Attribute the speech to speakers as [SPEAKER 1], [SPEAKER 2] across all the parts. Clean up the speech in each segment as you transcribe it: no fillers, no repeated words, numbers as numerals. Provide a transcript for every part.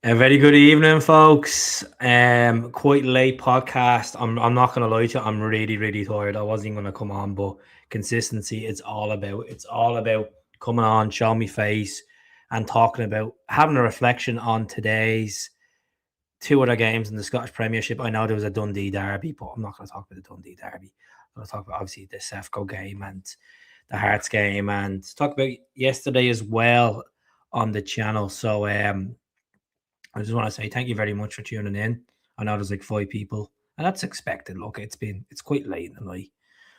[SPEAKER 1] A very good evening, folks. Quite late podcast. I'm not gonna lie to you. I'm really tired. I wasn't gonna come on, but consistency. It's all about. It's all about coming on, showing me face, and talking about having a reflection on today's two other games in the Scottish Premiership. I know there was a Dundee derby, but I'm not gonna talk about the Dundee derby. I'm gonna talk about obviously the Sefco game and the Hearts game, and talk about yesterday as well on the channel. So I just want to say thank you very much for tuning in. I know there's like 5 people, and that's expected. Look, it's quite late in the night.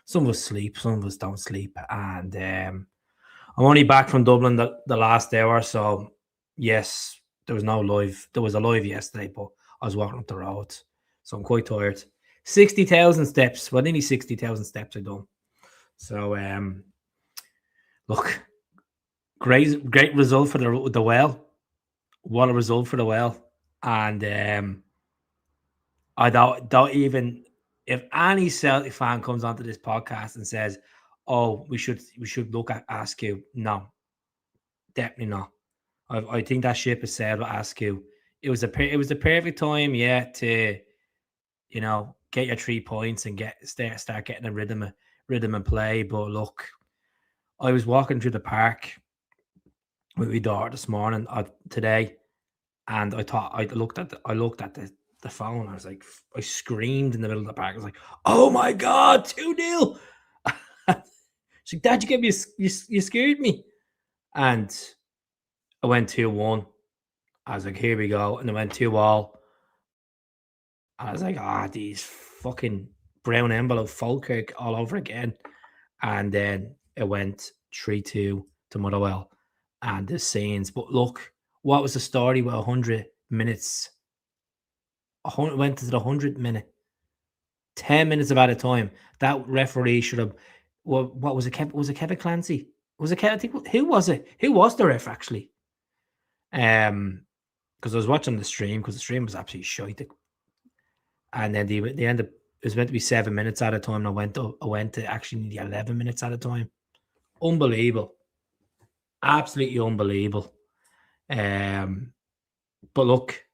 [SPEAKER 1] Some of us sleep, some of us don't sleep, and I'm only back from Dublin the last hour. So yes, there was no live. There was a live yesterday, but I was walking up the road, so I'm quite tired. 60,000 steps. Well, nearly 60,000 steps I done. So look, great result for the well. What a result for the well. And I don't even, if any Celtic fan comes onto this podcast and says, "Oh, we should look at Askew," no, definitely not. I think that ship is sailed with Askew. It was the perfect time, yeah, to get your 3 points and start getting a rhythm and play. But look, I was walking through the park with my daughter this morning today, and I thought I looked at the phone. I was like, I screamed in the middle of the park. I was like, "Oh my god, 2-0!" She's like, "Dad, you get me, you scared me." And I went 2-1. I was like, "Here we go," and I went 2-all. I was like, these fucking brown envelope Falkirk all over again. And then it went 3-2 to Motherwell, and the scenes. But look, what was the story with 100 minutes? Went to the 100th minute, 10 minutes of added time. That referee should have. Well, what was it? Was it Kevin Clancy? Was it Kevin? I think, who was it? Who was the ref actually? Because I was watching the stream, because the stream was absolutely shite. And then the end of it was meant to be 7 minutes at a time. And I went to actually nearly 11 minutes at a time. Unbelievable, absolutely unbelievable. But look,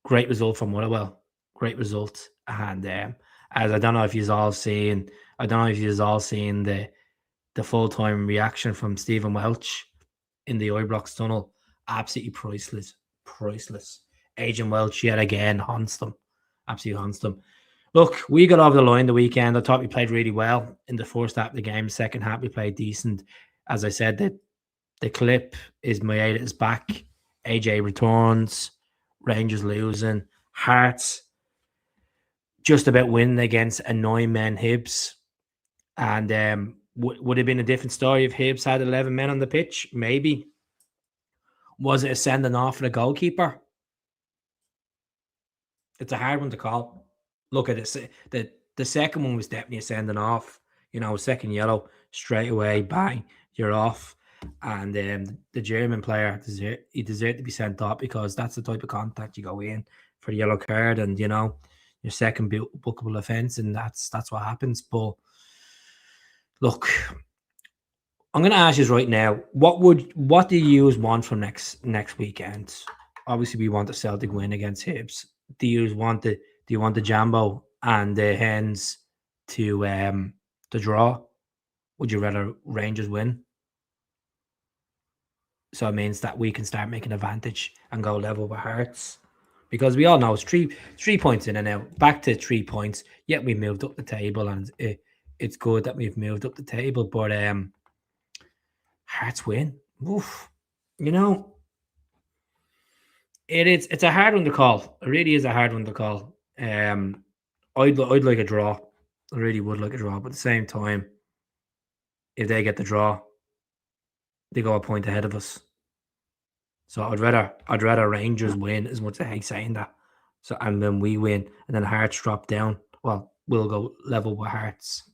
[SPEAKER 1] great result from Motherwell. Great result. And as I don't know if you've all seen, the full time reaction from Stephen Welch in the Ibrox tunnel. Absolutely priceless. Agent Welch yet again haunts them. Absolutely haunts them. Look, we got over the line the weekend. I thought we played really well in the first half of the game. Second half, we played decent. As I said, the clip is Maeda is back. AJ returns. Rangers losing. Hearts just about winning against a 9-man Hibs. And would it have been a different story if Hibs had 11 men on the pitch? Maybe. Was it a sending off for the goalkeeper? It's a hard one to call. Look at it. The second one was definitely a sending off. Second yellow, straight away, bang, you're off. And the German player, deserved to be sent off, because that's the type of contact you go in for the yellow card, and your second bookable offence, and that's what happens. But look, I'm going to ask you right now, what do you want from next weekend? Obviously, we want the Celtic win against Hibs. Do you want the Jambo and the Hens to draw? Would you rather Rangers win? So it means that we can start making advantage and go level with Hearts, because we all know it's three points in and out. Back to 3 points. Yet we moved up the table, and it's good that we've moved up the table. But Hearts win. Oof. It's a hard one to call. It really is a hard one to call. I'd like a draw. I really would like a draw. But at the same time, if they get the draw, they go a point ahead of us. So I'd rather Rangers win, as much as I hate saying that. So, and then we win, and then Hearts drop down. Well, we'll go level with Hearts.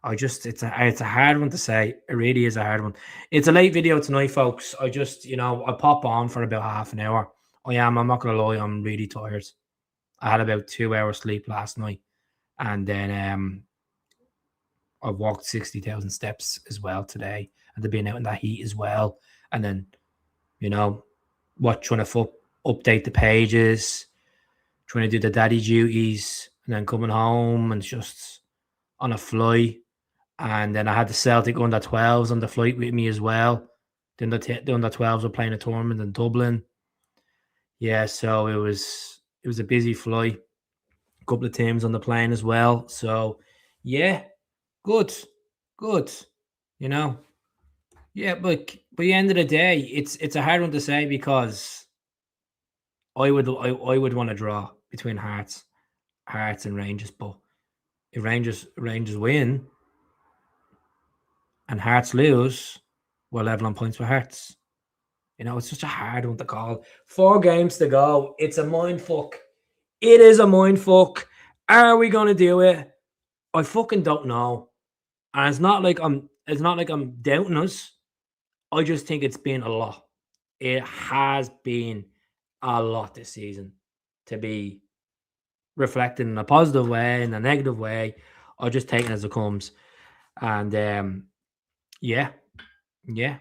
[SPEAKER 1] It's a hard one to say. It really is a hard one. It's a late video tonight, folks. I just, I pop on for about half an hour. I'm not gonna lie, I'm really tired. I had about 2 hours sleep last night, and then I've walked 60,000 steps as well today, and they've been out in that heat as well. And then, watching a update the pages, trying to do the daddy duties, and then coming home and just on a flight. And then I had the Celtic under 12s on the flight with me as well. Then the under 12s were playing a tournament in Dublin. Yeah, so it was a busy flight. A couple of teams on the plane as well. So yeah, good, good. You know, yeah, but by the end of the day, it's a hard one to say because I would want to draw between Hearts and Rangers, but if Rangers win and Hearts lose, we're level on points with Hearts. It's such a hard one to call. 4 games to go. It's a mind fuck. It is a mind fuck. Are we gonna do it? I fucking don't know. And it's not like I'm doubting us. I just think it's been a lot. It has been a lot this season to be reflected in a positive way, in a negative way, or just taking it as it comes. And yeah, yeah,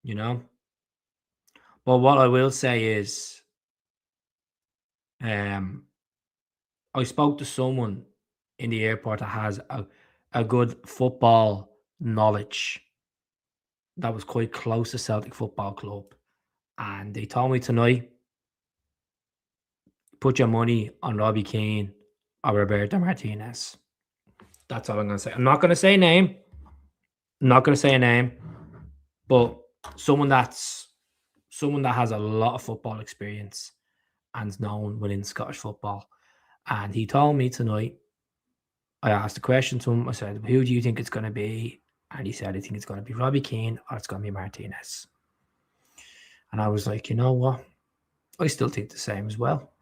[SPEAKER 1] you know. But what I will say is, um, I spoke to someone in the airport that has a good football knowledge that was quite close to Celtic Football Club. And they told me tonight, put your money on Robbie Keane or Roberto Martinez. That's all I'm going to say. I'm not going to say a name. I'm not going to say a name, but someone that has a lot of football experience and known within Scottish football. And he told me tonight, I asked a question to him. I said, who do you think it's going to be? And he said, I think it's going to be Robbie Keane or it's going to be Martinez. And I was like, you know what? I still think the same as well.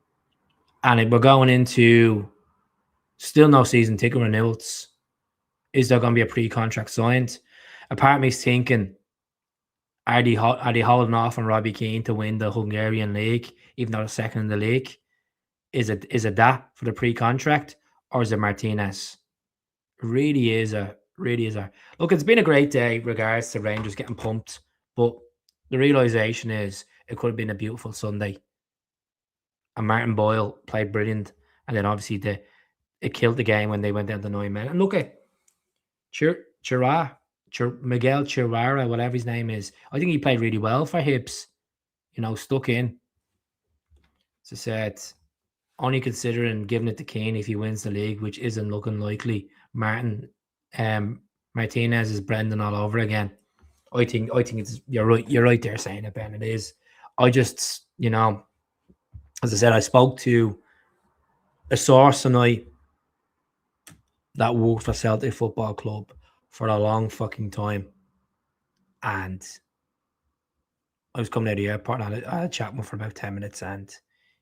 [SPEAKER 1] And we're going into still no season ticket renewals. Is there going to be a pre-contract signed? A part of me's thinking, are they holding off on Robbie Keane to win the Hungarian league, even though they're second in the league? Is it that for the pre-contract, or is it Martinez? Really is a look. It's been a great day, regards to Rangers getting pumped, but the realization is it could have been a beautiful Sunday. And Martin Boyle played brilliant, and then obviously it killed the game when they went down to 9 men. And look at Miguel Chirara, whatever his name is. I think he played really well for Hibs. Stuck in. As I said, only considering giving it to Keane if he wins the league, which isn't looking likely. Martinez is Brendan all over again. I think it's you're right there saying it, Ben. It is. I just, as I said, I spoke to a source tonight that worked for Celtic Football Club for a long fucking time. And I was coming out of the airport and I had a chat with him for about 10 minutes, and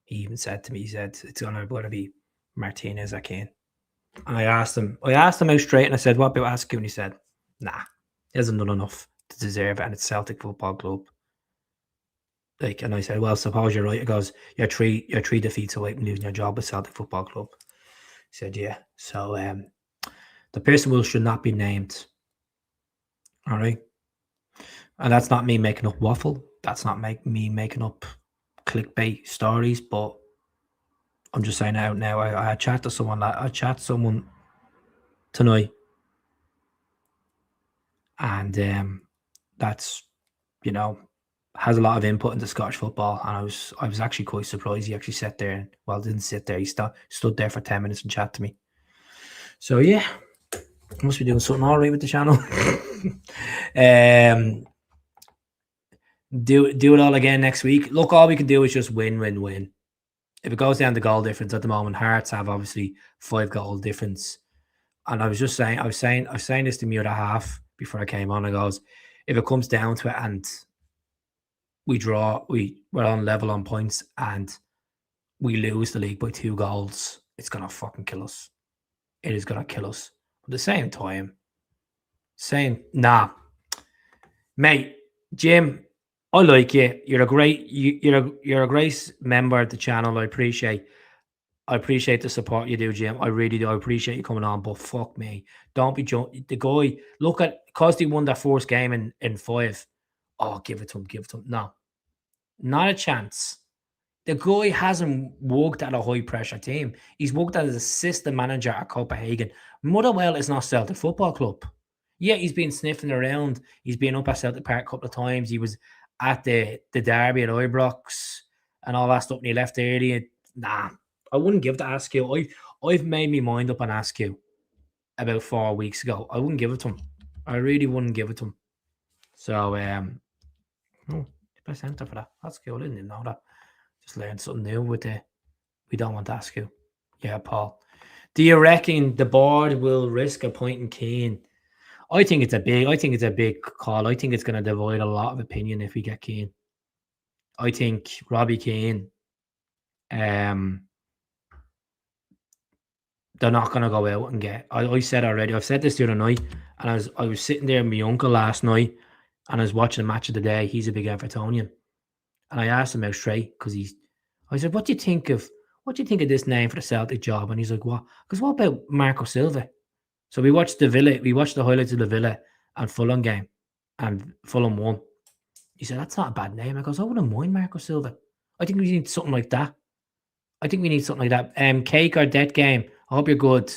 [SPEAKER 1] he even said to me, he said, it's going to be Martinez or Kane. And I asked him out straight, and I said, what about asking? And he said, nah, he hasn't done enough to deserve it, and it's Celtic Football Club. And I said, well, suppose you're right. He goes, you're three defeats away from losing your job with Celtic Football Club. He said, yeah. So the person should not be named. All right. And that's not me making up waffle. That's not me making up clickbait stories, but I'm just saying out now. I chat to someone tonight, and that's has a lot of input into Scottish football, and I was actually quite surprised he actually sat there and didn't sit there. He stood there for 10 minutes and chat to me. So yeah, I must be doing something all right with the channel. Do it all again next week. Look, all we can do is just win. If it goes down to goal difference at the moment, Hearts have obviously 5 goal difference. And I was saying this to me at a half before I came on. I goes, if it comes down to it and we draw, we're on level on points and we lose the league by 2 goals, it's gonna fucking kill us. It is gonna kill us. At the same time, mate, Jim, I like you. You're a great member of the channel. I appreciate the support you do, Jim. I really do. I appreciate you coming on, but fuck me. Don't be the guy. Look at, because he won that first game in 5. Oh, give it to him. No, not a chance. The guy hasn't worked at a high pressure team. He's worked as assistant manager at Copenhagen. Motherwell is not Celtic Football Club. Yeah, he's been sniffing around. He's been up at Celtic Park a couple of times. He was at the derby at Ibrox and all that stuff, and he left early. Nah, I wouldn't give it to Askew. I've made my mind up on Askew about 4 weeks ago. I wouldn't give it to him. I really wouldn't give it to him. So, percent for that. That's cool. I didn't even know that. Just learned something new with the. We don't want to ask you. Yeah, Paul. Do you reckon the board will risk appointing Keane? I think it's a big call. I think it's going to divide a lot of opinion if we get Keane. I think Robbie Keane. They're not going to go out and get. I said already. I've said this the other night, and I was sitting there with my uncle last night, and I was watching the match of the day. He's a big Evertonian, and I asked him out straight because I said, "What do you think of this name for the Celtic job?" And he's like, "What?" Because what about Marco Silva? So we watched the highlights of the Villa and Fulham game, and Fulham won. He said, "That's not a bad name." I goes, "I wouldn't mind Marco Silva. I think we need something like that. Cake or debt game. I hope you're good.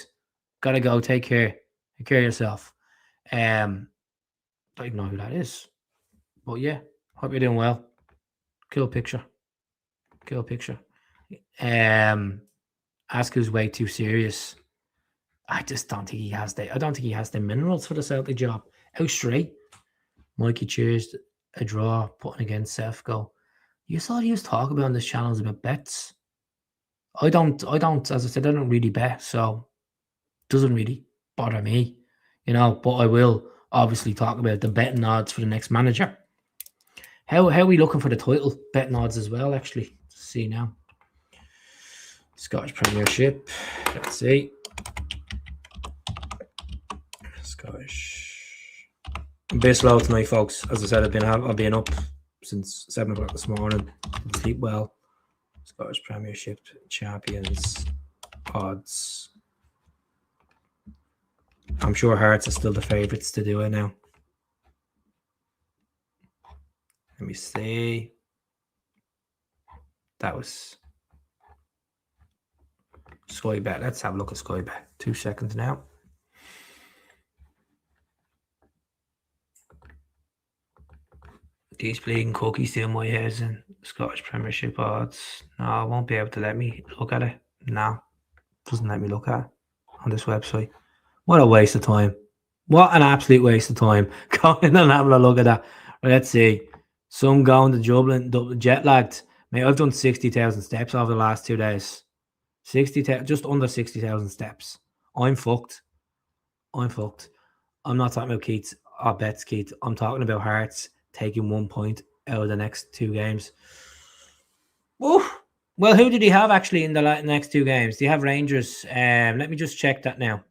[SPEAKER 1] Gotta go. Take care. Take care of yourself." Don't even know who that is. But yeah, hope you're doing well. Cool picture. Ask who's way too serious. I just don't think he has the minerals for the Celtic job. How straight. Mikey cheers a draw, putting against Sefco. You saw he was talking about on this channel about bets. I don't, as I said, I don't really bet, so it doesn't really bother me, but I will obviously talk about the betting odds for the next manager. How are we looking for the title betting odds as well, actually? Let's see now. Scottish Premiership. Let's see. Scottish. I'm a bit slow tonight, folks. As I said, I've been up since 7 o'clock this morning. Didn't sleep well. Scottish Premiership champions odds. I'm sure Hearts are still the favourites to do it now. Let me see. That was Sky Bet. Let's have a look at Sky Bet. 2 seconds now. These bleeding cookies doing my heads in Scottish Premiership odds. No, I won't be able to let me look at it. No, doesn't let me look at it on this website. What a waste of time. What an absolute waste of time. Going and having a look at that. Right, let's see. Some going to Dublin, jet lagged. Mate, I've done 60,000 steps over the last 2 days. Just under 60,000 steps. I'm fucked. I'm not talking about Keats or bets, Keats. I'm talking about Hearts taking 1 point out of the next 2 games. Oof. Well, who did he have actually in the next 2 games? Do you have Rangers? Let me just check that now.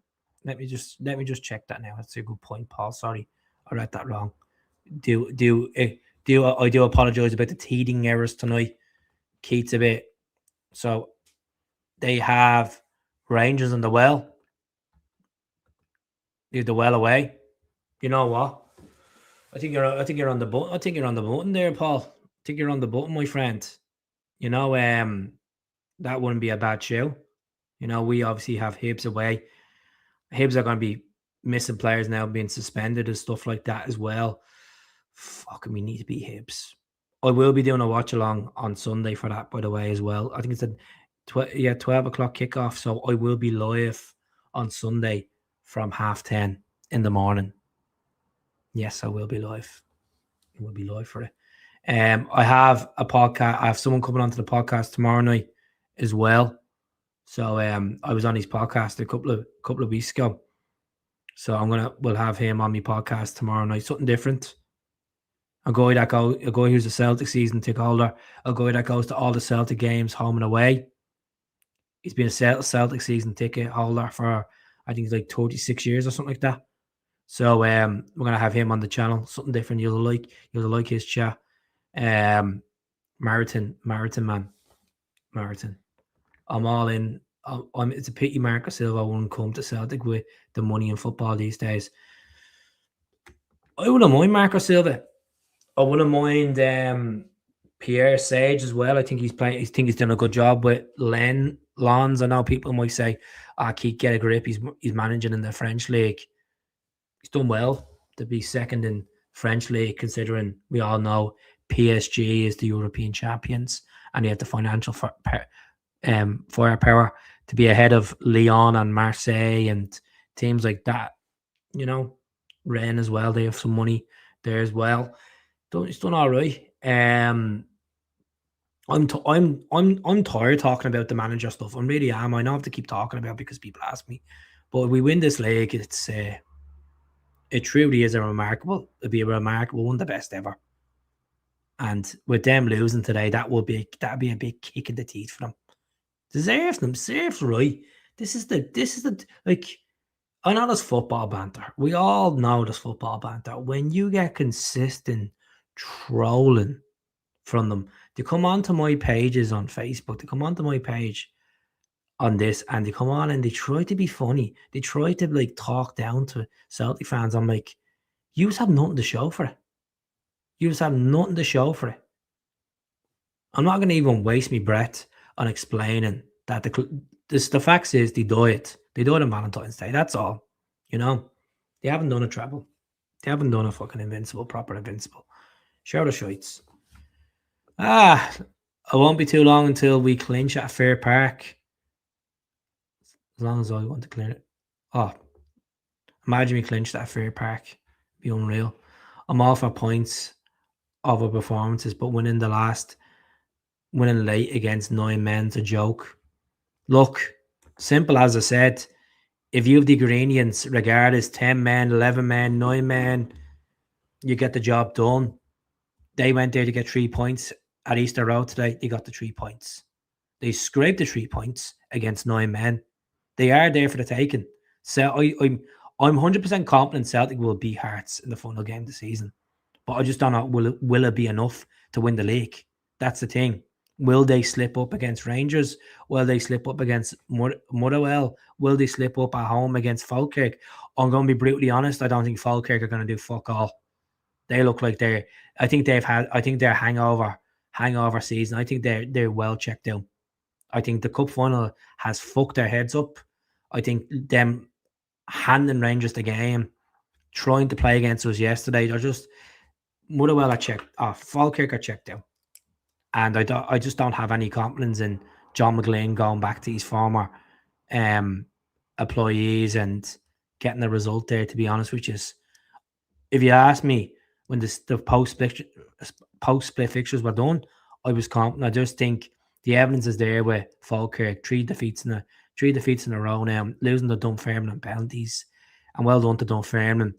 [SPEAKER 1] Let me just check that now. That's a good point, Paul. Sorry, I read that wrong. I do apologize about the teething errors tonight. Keats a bit. So they have Rangers on the Well. Leave the Well away. You know what? I think you're on the button. I think you're on the button there, Paul. I think you're on the button, my friend. That wouldn't be a bad show. We obviously have Hibs away. Hibs are going to be missing players now, being suspended and stuff like that as well. Fucking, we need to beat Hibs. I will be doing a watch along on Sunday for that, by the way, as well. I think it's a 12 o'clock kickoff, so I will be live on Sunday from 10:30 in the morning. Yes, I will be live. I will be live for it. I have a podcast. I have someone coming onto the podcast tomorrow night as well. So I was on his podcast a couple of weeks ago. So we'll have him on my podcast tomorrow night. Something different. A guy who's a Celtic season ticket holder. A guy that goes to all the Celtic games, home and away. He's been a Celtic season ticket holder for, I think, it's like 36 years or something like that. So we're gonna have him on the channel. Something different. You'll like his chat. Marathon man. I'm all in. It's a pity Marco Silva won't come to Celtic with the money in football these days. I wouldn't mind Marco Silva. I wouldn't mind Pierre Sage as well. I think he's playing. I think he's done a good job with Lons. I know people might say, "Ah, Keith, get a grip." He's managing in the French league. He's done well to be second in French league, considering we all know PSG is the European champions and they have the financial firepower to be ahead of Lyon and Marseille and teams like that. You know, Rennes as well. They have some money there as well. It's done all right. I'm tired talking about the manager stuff. I really am. I know I have to keep talking about it because people ask me. But if we win this league, it truly is it'd be a remarkable one, the best ever. And with them losing today, that'd be a big kick in the teeth for them. Deserves right. This is the like I know there's football banter. We all know there's football banter. When you get consistent trolling from them, they come onto my pages on Facebook, they come onto my page on this, and they come on and they try to be funny. They try to like talk down to Celtic fans. I'm like, you just have nothing to show for it. You just have nothing to show for it. I'm not going to even waste my breath on explaining that the facts is they do it. They do it on Valentine's Day. That's all. You know, they haven't done a treble. They haven't done a fucking proper invincible. Show the shites. It won't be too long until we clinch at Fair Park. As long as I want to clear it. Oh, imagine we clinched at Fair Park. It'd be unreal. I'm all for points of our performances, but winning late against 9 men's a joke. Look, simple as I said, if you have the ingredients, regardless 10 men, 11 men, 9 men, you get the job done. They went there to get 3 points at Easter Road today. They got the 3 points. They scraped the 3 points against 9 men. They are there for the taking. So I'm 100% confident Celtic will beat Hearts in the final game of the season. But I just don't know, will it be enough to win the league? That's the thing. Will they slip up against Rangers? Will they slip up against Motherwell? Will they slip up at home against Falkirk? I'm going to be brutally honest. I don't think Falkirk are going to do fuck all. They look like they're hangover season. I think they're well checked out. I think the cup final has fucked their heads up. I think them handing Rangers the game, trying to play against us yesterday, they're just Motherwell are checked. Falkirk are checked out. And I just don't have any confidence in John McGlynn going back to his former employees and getting the result there, to be honest with you. If you ask me, when the post-split fixtures were done, I was confident. I just think the evidence is there with Falkirk, 3 defeats in a row now, losing to Dunfermline on penalties. And well done to Dunfermline,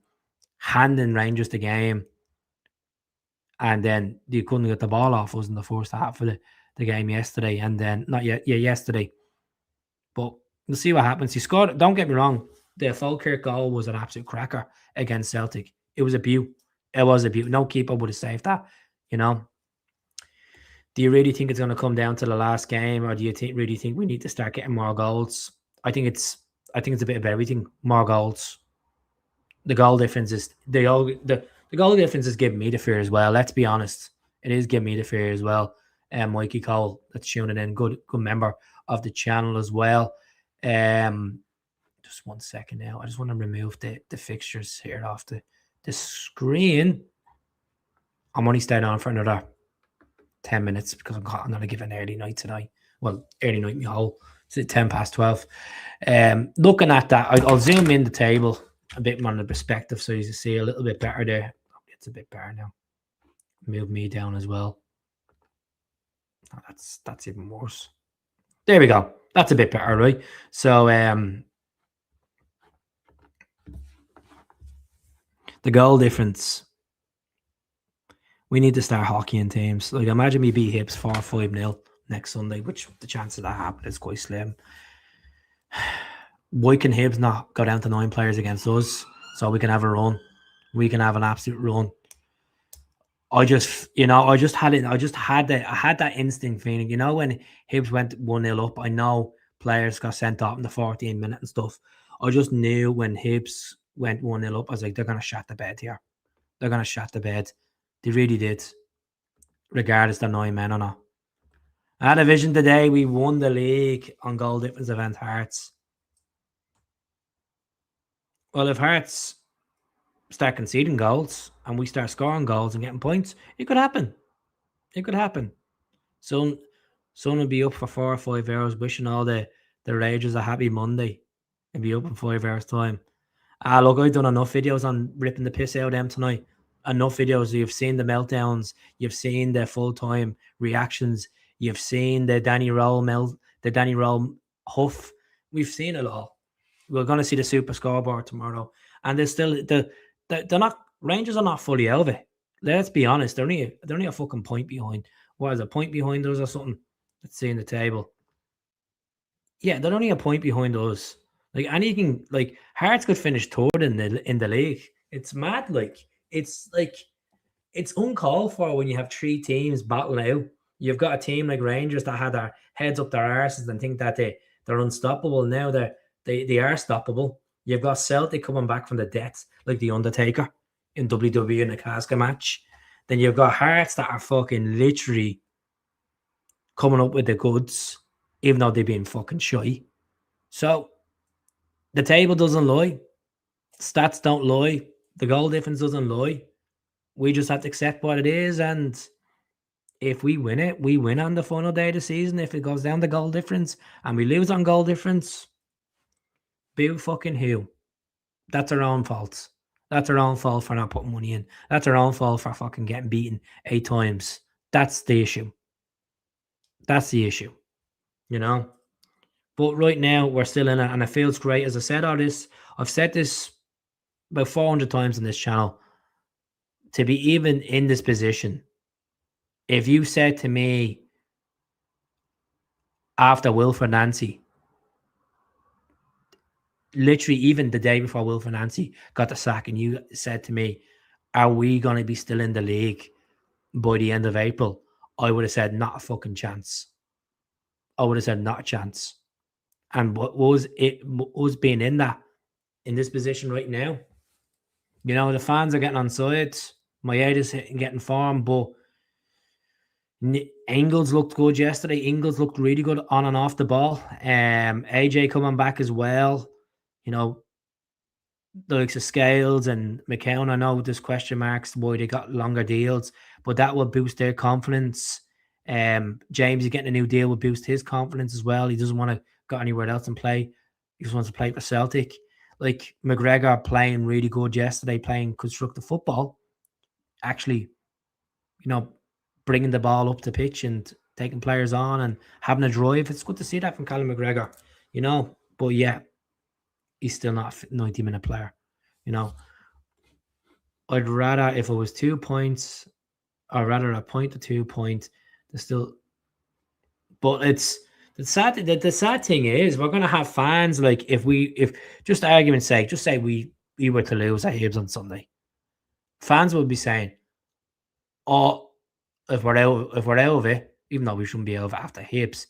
[SPEAKER 1] handing Rangers the game. And then you couldn't get the ball off us in the first half of the game yesterday. And then, yesterday. But we'll see what happens. He scored, don't get me wrong, the Falkirk goal was an absolute cracker against Celtic. It was a beaut. It was a beaut. No keeper would have saved that, you know. Do you really think it's going to come down to the last game, or do you really think we need to start getting more goals? I think it's a bit of everything. More goals. The goal difference is the goal difference is giving me the fear as well. Let's be honest. It is giving me the fear as well. Mikey Cole, that's tuning in. Good member of the channel as well. Just 1 second now. I just want to remove the fixtures here off the screen. I'm only staying on for another 10 minutes because I'm going to give an early night tonight. Well, early night, my whole. It's 10 past 12. Looking at that, I'll zoom in the table a bit more on the perspective so you can see a little bit better there. It's a bit better now. Move me down as well. Oh, that's even worse. There we go. That's a bit better, right? So the goal difference. We need to start hockeying teams. Like, imagine we beat Hibs 4-5-0 next Sunday, which the chance of that happening is quite slim. Why can Hibs not go down to 9 players against us so we can have a run? We can have an absolute run. I had that instinct feeling. You know, when Hibs went 1-0 up, I know players got sent off in the 14th minute and stuff. I just knew when Hibs went 1-0 up, I was like, they're going to shut the bed here. They're going to shut the bed. They really did. regardless of 9 men or not. I had a vision today. We won the league on goal difference event Hearts. Well, if Hearts start conceding goals and we start scoring goals and getting points, it could happen. It could happen. Someone will be up for 4 or 5 hours wishing all the Ragers a happy Monday and be up in 5 hours' time. Look, I've done enough videos on ripping the piss out of them tonight. Enough videos. You've seen the meltdowns. You've seen the full-time reactions. You've seen the Danny Rowe huff. We've seen it all. We're going to see the super scoreboard tomorrow. And there's still they're not Rangers are not fully out of it. Let's be honest. They're only a fucking point behind. What is a point behind us or something? Let's see in the table. Yeah, they're only a point behind us. Like anything, like Hearts could finish third in the league. It's mad. It's uncalled for when you have 3 teams battling out. You've got a team like Rangers that had their heads up their arses and think that they're unstoppable. Now they are stoppable. You've got Celtic coming back from the death like the Undertaker in WWE in a casket match. Then you've got Hearts that are fucking literally coming up with the goods, even though they've been fucking shy. So the table doesn't lie. Stats don't lie. The goal difference doesn't lie. We just have to accept what it is. And if we win it, we win on the final day of the season. If it goes down the goal difference and we lose on goal difference, boo fucking who? That's our own fault. That's our own fault for not putting money in. That's our own fault for fucking getting beaten 8 times. That's the issue. That's the issue. You know? But right now, we're still in it, and it feels great. As I said all this, I've said this about 400 times on this channel. To be even in this position, if you said to me after Wilfred Nancy, literally even the day before Wilfred Nancy got the sack, and you said to me, are we going to be still in the league by the end of April? I would have said, not a fucking chance. I would have said, not a chance. And what was it? Us being in this position right now? You know, the fans are getting on sides. Maeda's getting form, but Ingles looked good yesterday. Ingles looked really good on and off the ball. AJ coming back as well. You know, the likes of Scales and McCown, I know there's question marks why they got longer deals, but that will boost their confidence. James is getting a new deal, will boost his confidence as well. He doesn't want to go anywhere else and play. He just wants to play for Celtic. Like McGregor playing really good yesterday, playing constructive football. Actually, you know, bringing the ball up the pitch and taking players on and having a drive. It's good to see that from Callum McGregor, you know. But yeah, he's still not a 90-minute player, you know. I'd rather, if it was 2 points, or rather a point to 2 point, there's still. But it's the sad thing is we're gonna have fans like if just argument's sake, just say we were to lose at Hibs on Sunday, fans would be saying, "Oh, if we're out of it, even though we shouldn't be out of it after Hibs,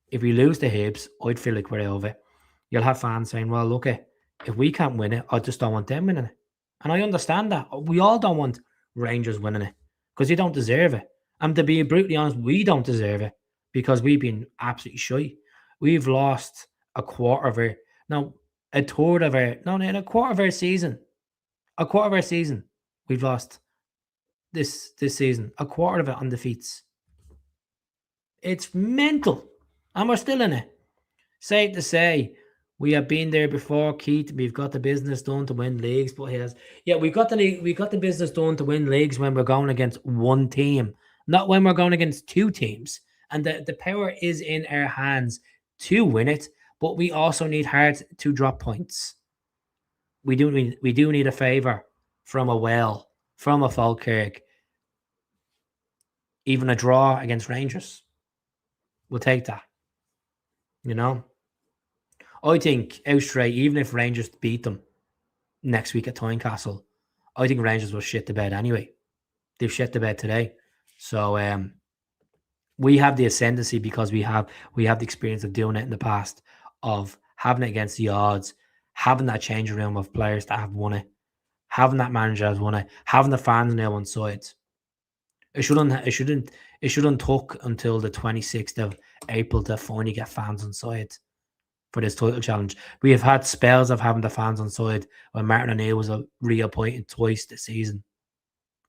[SPEAKER 1] if we lose to Hibs, I'd feel like we're out of it." You'll have fans saying, "Well, look, if we can't win it, I just don't want them winning it," and I understand that. We all don't want Rangers winning it because you don't deserve it. And to be brutally honest, we don't deserve it because we've been absolutely shy. We've lost a quarter of our, no, a third of our, no, a quarter of our season. A quarter of our season, we've lost this season. A quarter of it on defeats. It's mental. And we're still in it. Safe to say, we have been there before, Keith. We've got the business done to win leagues, but we got the business done to win leagues when we're going against one team, not when we're going against 2 teams. And the power is in our hands to win it, but we also need Hearts to drop points. We do need a favour from a Falkirk, even a draw against Rangers. We'll take that. You know? I think out straight, even if Rangers beat them next week at Tynecastle, I think Rangers will shit the bed anyway. They've shit the bed today. So we have the ascendancy because we have the experience of doing it in the past, of having it against the odds, having that changing room of players that have won it, having that manager has won it, having the fans now on sides. It shouldn't. It shouldn't. It shouldn't took until the 26th of April to finally get fans on side for this title challenge. We have had spells of having the fans on side when Martin O'Neill was reappointed twice this season.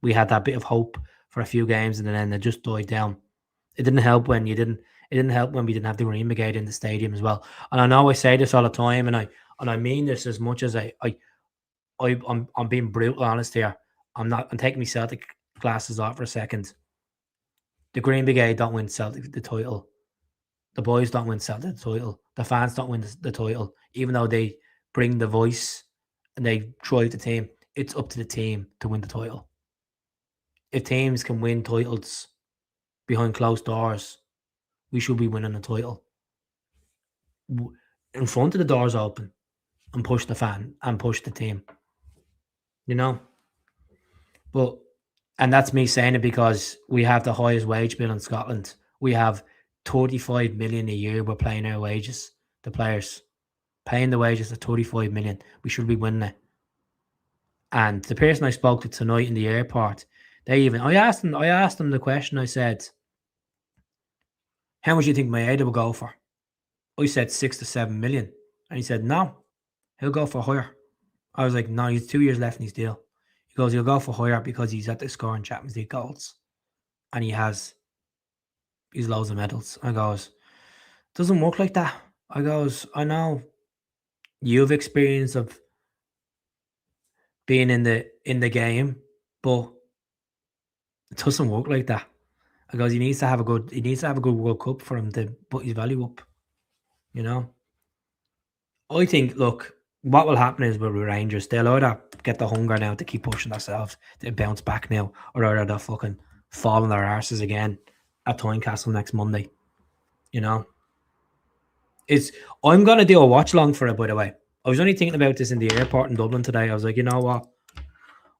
[SPEAKER 1] We had that bit of hope for a few games, and then it just died down. It didn't help when you didn't. It didn't help when we didn't have the Green Brigade in the stadium as well. And I know I say this all the time, and I mean this as much as I'm being brutal honest here. I'm taking my Celtic glasses off for a second. The Green Brigade don't win Celtic the title. The boys don't win Celtic the title. The fans don't win the title, even though they bring the voice and they drive the team. It's up to the team to win the title. If teams can win titles behind closed doors, we should be winning the title. In front of the doors open and push the fan and push the team. You know? But and that's me saying it because we have the highest wage bill in Scotland. We have 35 million a year we're paying our wages, the players. Paying the wages of 35 million. We should be winning it. And the person I spoke to tonight in the airport, I asked them the question. I said, how much do you think Maeda will go for? I said 6 to 7 million. And he said, no, he'll go for higher. I was like, no, he's 2 years left in his deal. He goes, he'll go for higher because he's at the scoring Champions League goals. And he's loads of medals. I goes, doesn't work like that. I goes, I know you've experience of being in the game, but it doesn't work like that. I goes, he needs to have a good World Cup for him to put his value up. You know? I think, look, what will happen is with Rangers, they'll either get the hunger now to keep pushing themselves, to bounce back now, or either they'll fucking fall on their arses again at Tynecastle next Monday. You know? I'm gonna do a watch along for it, by the way. I was only thinking about this in the airport in Dublin today. I was like, you know what?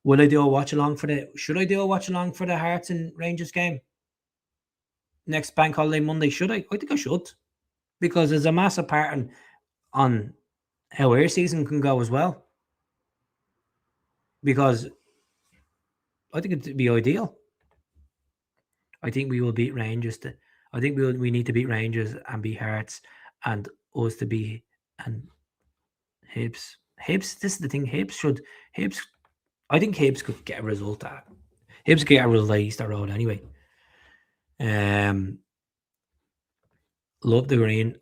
[SPEAKER 1] Should I do a watch along for the Hearts and Rangers game next bank holiday Monday? Should I? I think I should. Because there's a massive part on how our season can go as well. Because I think it'd be ideal. I think we will beat Rangers. I think we need to beat Rangers and beat Hearts and us to be and Hibs. This is the thing. Hibs. I think Hibs could get a result at. Hibs could get a result at Easter Road anyway. Love the green.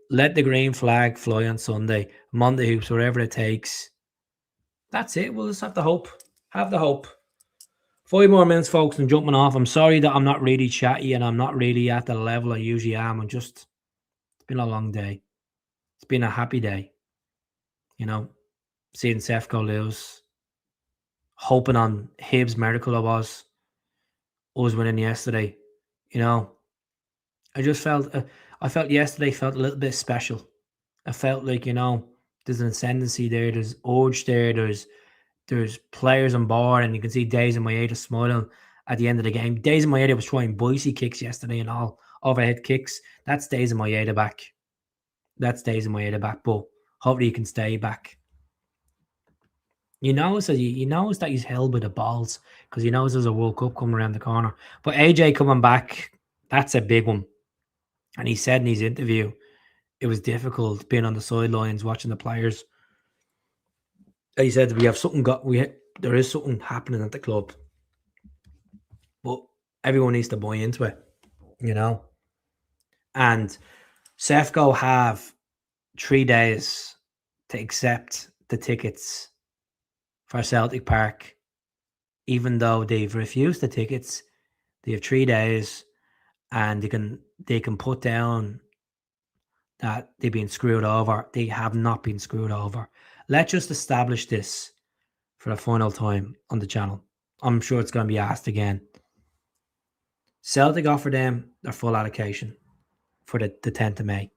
[SPEAKER 1] Let the green flag fly on Sunday. Monday hoops, wherever it takes. That's it. We'll just have the hope. Have the hope. 5 more minutes, folks, and jumping off. I'm sorry that I'm not really chatty and I'm not really at the level I usually am. It's been a long day. It's been a happy day. You know, seeing Sefco lose. Hoping on Hibs' miracle I was winning yesterday. You know, I felt yesterday felt a little bit special. I felt like, you know, there's an ascendancy there, there's urge there, there's players on board, and you can see Days and Maeda smiling at the end of the game. Days and Maeda was trying Boise kicks yesterday and all overhead kicks. That's Days and Maeda back. But hopefully he can stay back. He knows that he's held by the balls because he knows there's a World Cup coming around the corner. But AJ coming back, that's a big one. And he said in his interview, it was difficult being on the sidelines watching the players. He said there is something happening at the club, but everyone needs to buy into it, you know. And Sefco have 3 days to accept the tickets for Celtic Park, even though they've refused the tickets. They have 3 days, and they can put down that they've been screwed over. They have not been screwed over. Let's just establish this for the final time on the channel. I'm sure it's going to be asked again. Celtic offer them their full allocation for the 10th of May.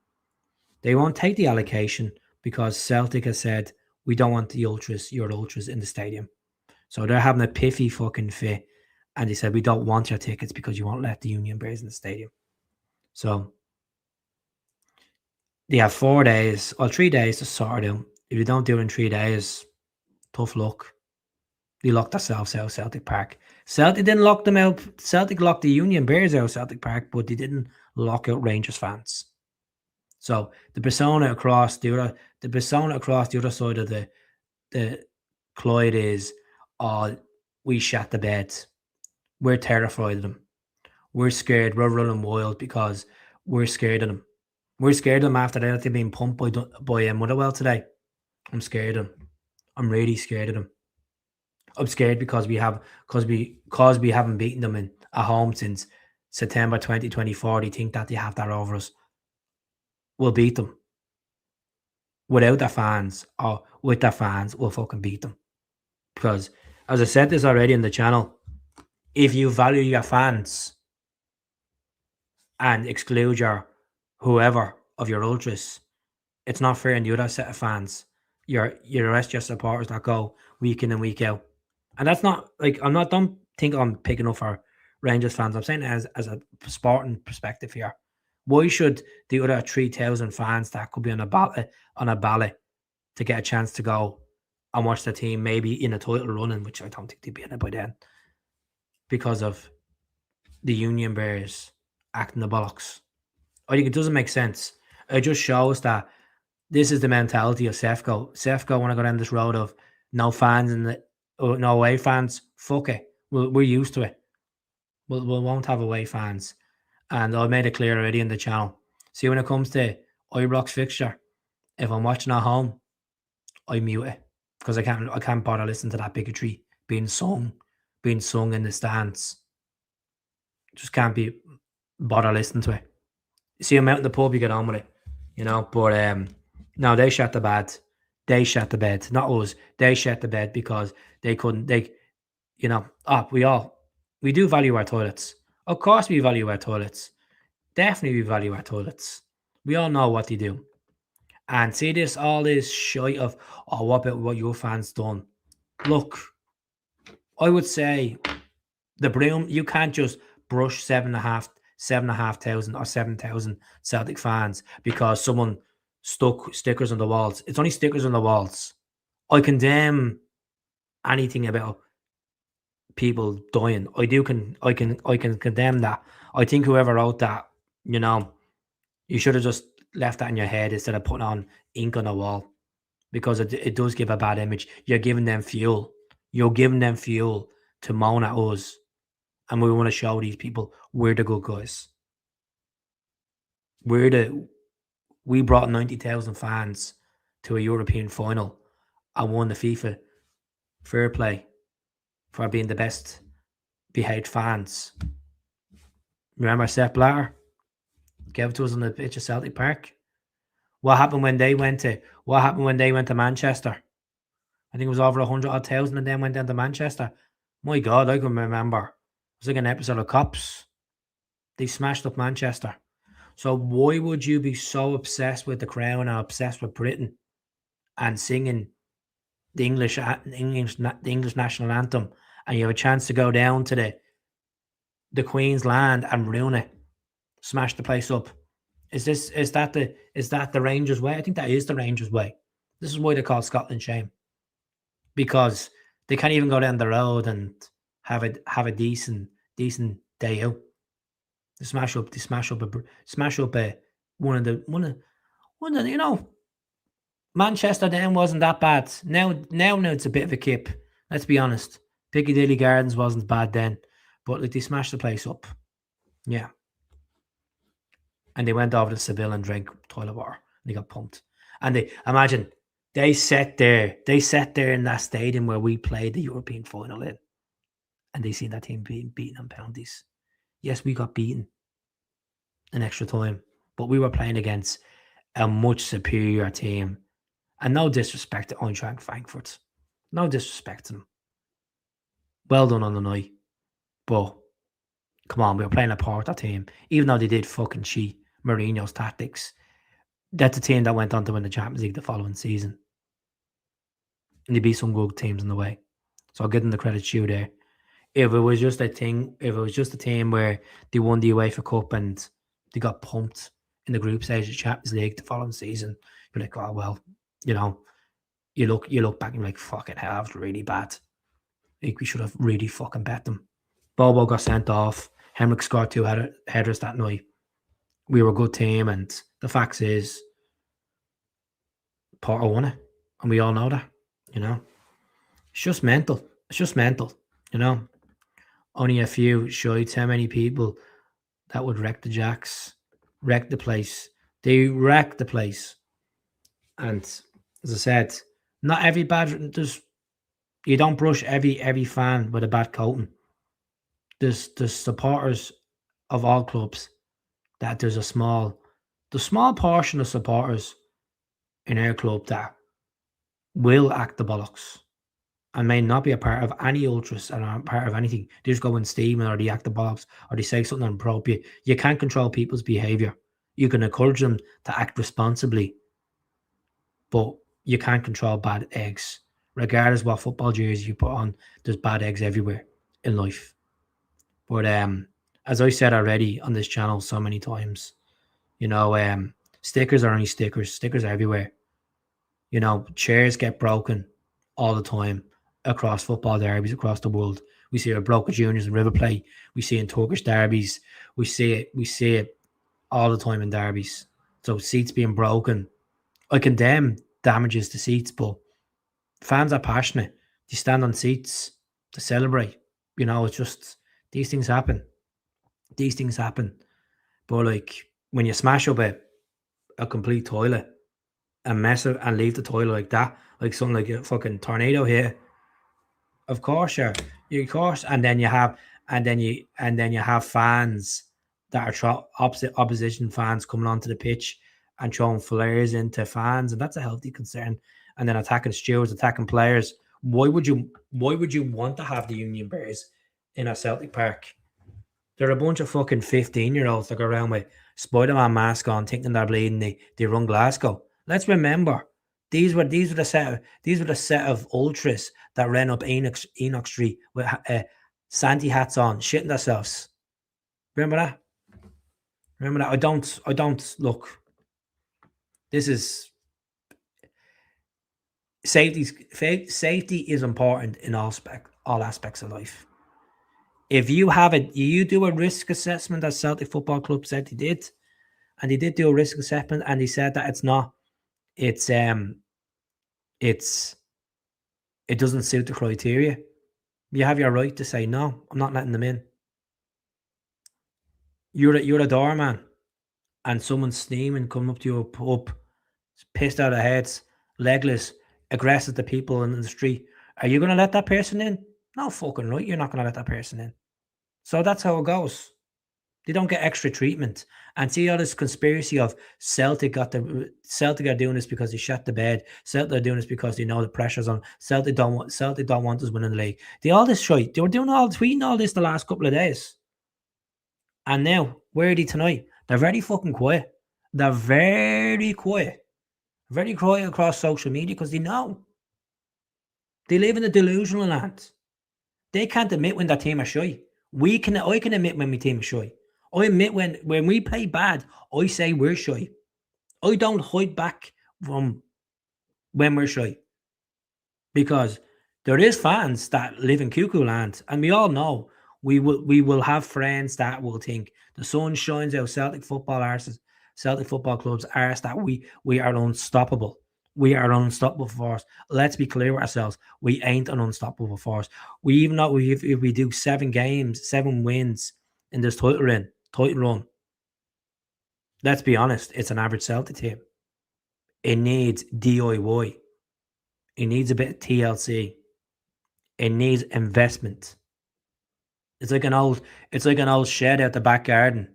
[SPEAKER 1] They won't take the allocation because Celtic has said, we don't want your ultras in the stadium. So they're having a piffy fucking fit. And they said, we don't want your tickets because you won't let the Union Bears in the stadium. So they have 4 days or 3 days to sort it out. If you don't do it in 3 days, tough luck. They locked themselves out of Celtic Park. Celtic didn't lock them out. Celtic locked the Union Bears out of Celtic Park, but they didn't lock out Rangers fans. So the persona across the other side of the Clyde is, oh, we shat the bed. We're terrified of them. We're scared. We're running wild because we're scared of them. We're scared of them after they're being pumped by Motherwell today. I'm scared of them. I'm really scared of them. I'm scared because we haven't beaten them at home since September 2024. They think that they have that over us. We'll beat them. Without their fans or with their fans, we'll fucking beat them. Because, as I said this already in the channel, if you value your fans and exclude your whoever of your ultras, it's not fair in the other set of fans. You arrest your supporters that go week in and week out. And that's not like don't think I'm picking up for Rangers fans. I'm saying it as a sporting perspective here. Why should the other 3,000 fans that could be on a ballot to get a chance to go and watch the team maybe in a title running, which I don't think they'd be in it by then, because of the Union Bears acting the bollocks? I think it doesn't make sense. It just shows that this is the mentality of Sefco. Sefco want to go down this road of no fans and no away fans. Fuck it. We're used to it. We won't have away fans. And I made it clear already in the channel. See, when it comes to Ibrox fixture, if I'm watching at home, I mute it because I can't bother listening to that bigotry being sung in the stands. Just can't be bother listening to it. You see them out in the pub, you get on with it, you know. But no, they shat the bed. They shat the bed, not us. They shat the bed because they couldn't. You know. We do value our toilets. Of course, we value our toilets. Definitely, we value our toilets. We all know what they do. And see all this shite of, oh, what about what your fans done? Look, I would say the broom. You can't just brush 7,500 or 7,000 Celtic fans because someone stuck stickers on the walls. It's only stickers on the walls. I condemn anything about people dying. I can condemn that. I think whoever wrote that, you know, you should have just left that in your head instead of putting on ink on the wall, because it does give a bad image. You're giving them fuel. You're giving them fuel to moan at us, and we want to show these people we're the good guys. We brought 90,000 fans to a European final and won the FIFA Fair Play for being the best behaved fans. Remember Sepp Blatter gave it to us on the pitch of Celtic Park? What happened when they went to Manchester? I think it was over 100,000 and then went down to Manchester. My God, I can remember. It was like an episode of Cops. They smashed up Manchester. So why would you be so obsessed with the crown and obsessed with Britain and singing the English national anthem, and you have a chance to go down to the Queen's land and ruin it, smash the place up? Is that the Rangers way? I think that is the Rangers way. This is why they call Scotland shame, because they can't even go down the road and have a decent day out. They smash up one of the you know. Manchester then wasn't that bad. Now it's a bit of a kip. Let's be honest. Piccadilly Gardens wasn't bad then, but like they smashed the place up. Yeah. And they went over to Seville and drank toilet water. And they got pumped. And they sat there in that stadium where we played the European final in, and they seen that team being beaten on penalties. Yes, we got beaten in extra time, but we were playing against a much superior team. And no disrespect to Eintracht Frankfurt. No disrespect to them. Well done on the night. But come on, we were playing a Porto team. Even though they did fucking cheat Mourinho's tactics, that's a team that went on to win the Champions League the following season. And they beat some good teams in the way. So I'll give them the credit due there. If it was just a team where they won the UEFA Cup and they got pumped in the group stage of the Champions League the following season, you're like, oh well, you know, you look back and you're like, fucking hell, that was really bad. Like, we should have really fucking bet them. Bobo got sent off. Henrik scored 2 headers that night. We were a good team, and the fact is, Porto won it, and we all know that. You know, it's just mental. It's just mental. You know, only a few shite how many people that would wreck the Jacks, wreck the place. They wreck the place, and as I said, not every bad. You don't brush every fan with a bad coating. There's supporters of all clubs that the small portion of supporters in our club that will act the bollocks and may not be a part of any ultras and aren't part of anything. They just go in steaming, or they act the bollocks, or they say something inappropriate. You can't control people's behaviour. You can encourage them to act responsibly, but you can't control bad eggs. Regardless what football jersey you put on, there's bad eggs everywhere in life. But as I said already on this channel so many times, you know, stickers are only stickers. Stickers are everywhere. You know, chairs get broken all the time across football derbies across the world. We see it at Broker Juniors and River Plate. We see it in Turkish derbies. We see it all the time in derbies. So seats being broken. I condemn damages to seats, but fans are passionate. They stand on seats to celebrate. You know, it's just these things happen. These things happen. But like when you smash up a complete toilet and mess it and leave the toilet like that, like something like a fucking tornado here. Of course, yeah, of course, and then you have fans that are opposition fans coming onto the pitch and throwing flares into fans, and that's a healthy concern. And then attacking stewards, attacking players. Why would you want to have the Union Bears in a Celtic Park? They're a bunch of fucking 15-year-olds that go around with Spider-Man mask on, thinking they're bleeding. They run Glasgow. Let's remember, these were the set of ultras that ran up Enoch Street with Santy hats on, shitting themselves. Remember that? I don't look. This is safety is important in all aspects of life. If you do a risk assessment, as Celtic Football Club said they did, and they did do a risk assessment, and they said that it doesn't suit the criteria. You have your right to say no. I'm not letting them in. You're a doorman, and someone's steaming, coming up to your pub, pissed out of heads, legless, aggressive to people in the street. Are you going to let that person in? No fucking right. You're not going to let that person in. So that's how it goes. They don't get extra treatment. And see all this conspiracy of Celtic are doing this because they shut the bed. Celtic are doing this because they know the pressure's on. Celtic don't want us winning the league. All this shit. They were tweeting all this the last couple of days. And now, where are they tonight? They're very fucking quiet. They're very quiet. Very quiet across social media because they know. They live in a delusional land. They can't admit when their team are shy. I can admit when my team is shy. I admit when we play bad, I say we're shy. I don't hide back from when we're shy. Because there is fans that live in cuckoo land, and we all know we will have friends that will think the sun shines out Celtic football arses, Celtic Football Club's arse, that we are unstoppable. We are an unstoppable force. Let's be clear with ourselves. We ain't an unstoppable force. We even know if we do 7 wins in this title run, let's be honest, it's an average Celtic team. It needs DIY. It needs a bit of TLC. It needs investment. It's like an old shed out the back garden.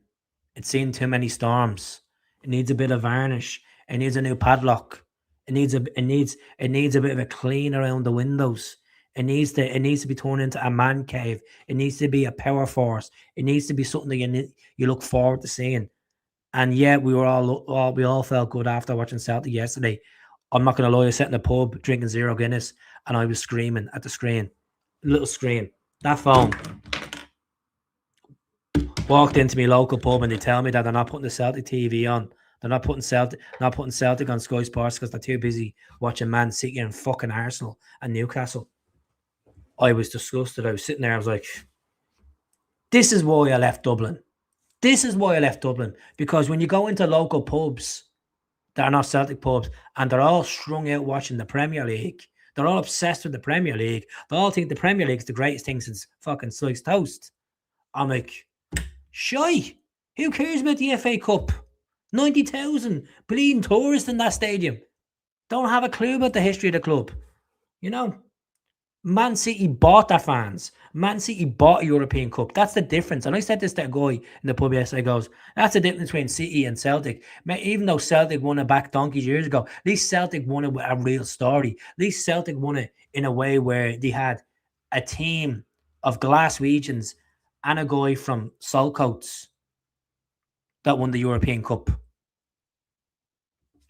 [SPEAKER 1] It's seen too many storms. It needs a bit of varnish. It needs a new padlock. It needs a bit of a clean around the windows. It needs to be turned into a man cave. It needs to be a power force. It needs to be something that you look forward to seeing. And yeah, we all felt good after watching Celtic yesterday. I'm not going to lie, I sat in the pub drinking 0 Guinness and I was screaming at the screen. Little screen. That phone. Walked into my local pub and they tell me that they're not putting the Celtic TV on. They're not putting Celtic on Sky Sports because they're too busy watching Man City and fucking Arsenal and Newcastle. I was disgusted. I was sitting there. I was like, this is why I left Dublin. This is why I left Dublin. Because when you go into local pubs that are not Celtic pubs and they're all strung out watching the Premier League, they're all obsessed with the Premier League. They all think the Premier League is the greatest thing since fucking sliced toast. I'm like, shy. Who cares about the FA Cup? 90,000 bleeding tourists in that stadium. Don't have a clue about the history of the club. You know, Man City bought their fans. Man City bought a European Cup. That's the difference. And I said this to a guy in the pub yesterday. Goes, that's the difference between City and Celtic. Even though Celtic won it back donkeys years ago, at least Celtic won it with a real story. At least Celtic won it in a way where they had a team of Glaswegians and a guy from Saltcoats that won the European Cup.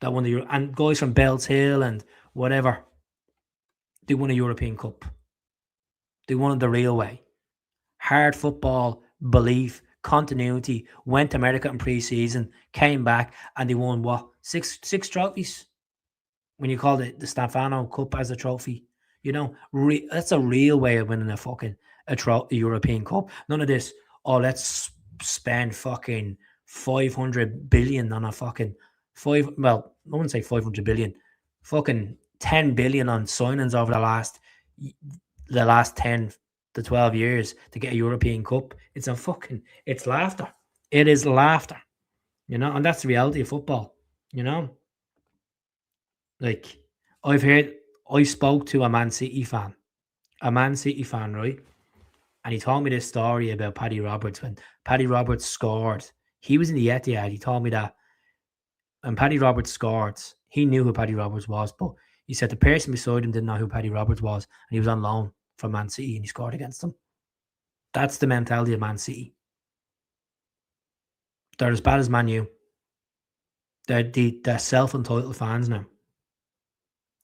[SPEAKER 1] That won the and guys from Bells Hill and whatever. They won a European Cup. They won it the real way. Hard football, belief, continuity. Went to America in pre-season, came back, and they won what? Six trophies. When you call it the Stefano Cup as a trophy, you know, that's a real way of winning a European Cup. None of this. Oh, let's spend fucking 500 billion on a fucking I wouldn't say 500 billion, fucking 10 billion on signings over the last 10 to 12 years to get a European Cup. It's laughter. It is laughter, you know, and that's the reality of football, you know. Like, I spoke to a Man City fan, right? And he told me this story about Paddy Roberts. When Paddy Roberts scored, he was in the Etihad. He told me that when Paddy Roberts scored, he knew who Paddy Roberts was, but he said the person beside him didn't know who Paddy Roberts was, and he was on loan from Man City, and he scored against them. That's the mentality of Man City. They're as bad as Man U. They're self-entitled fans now.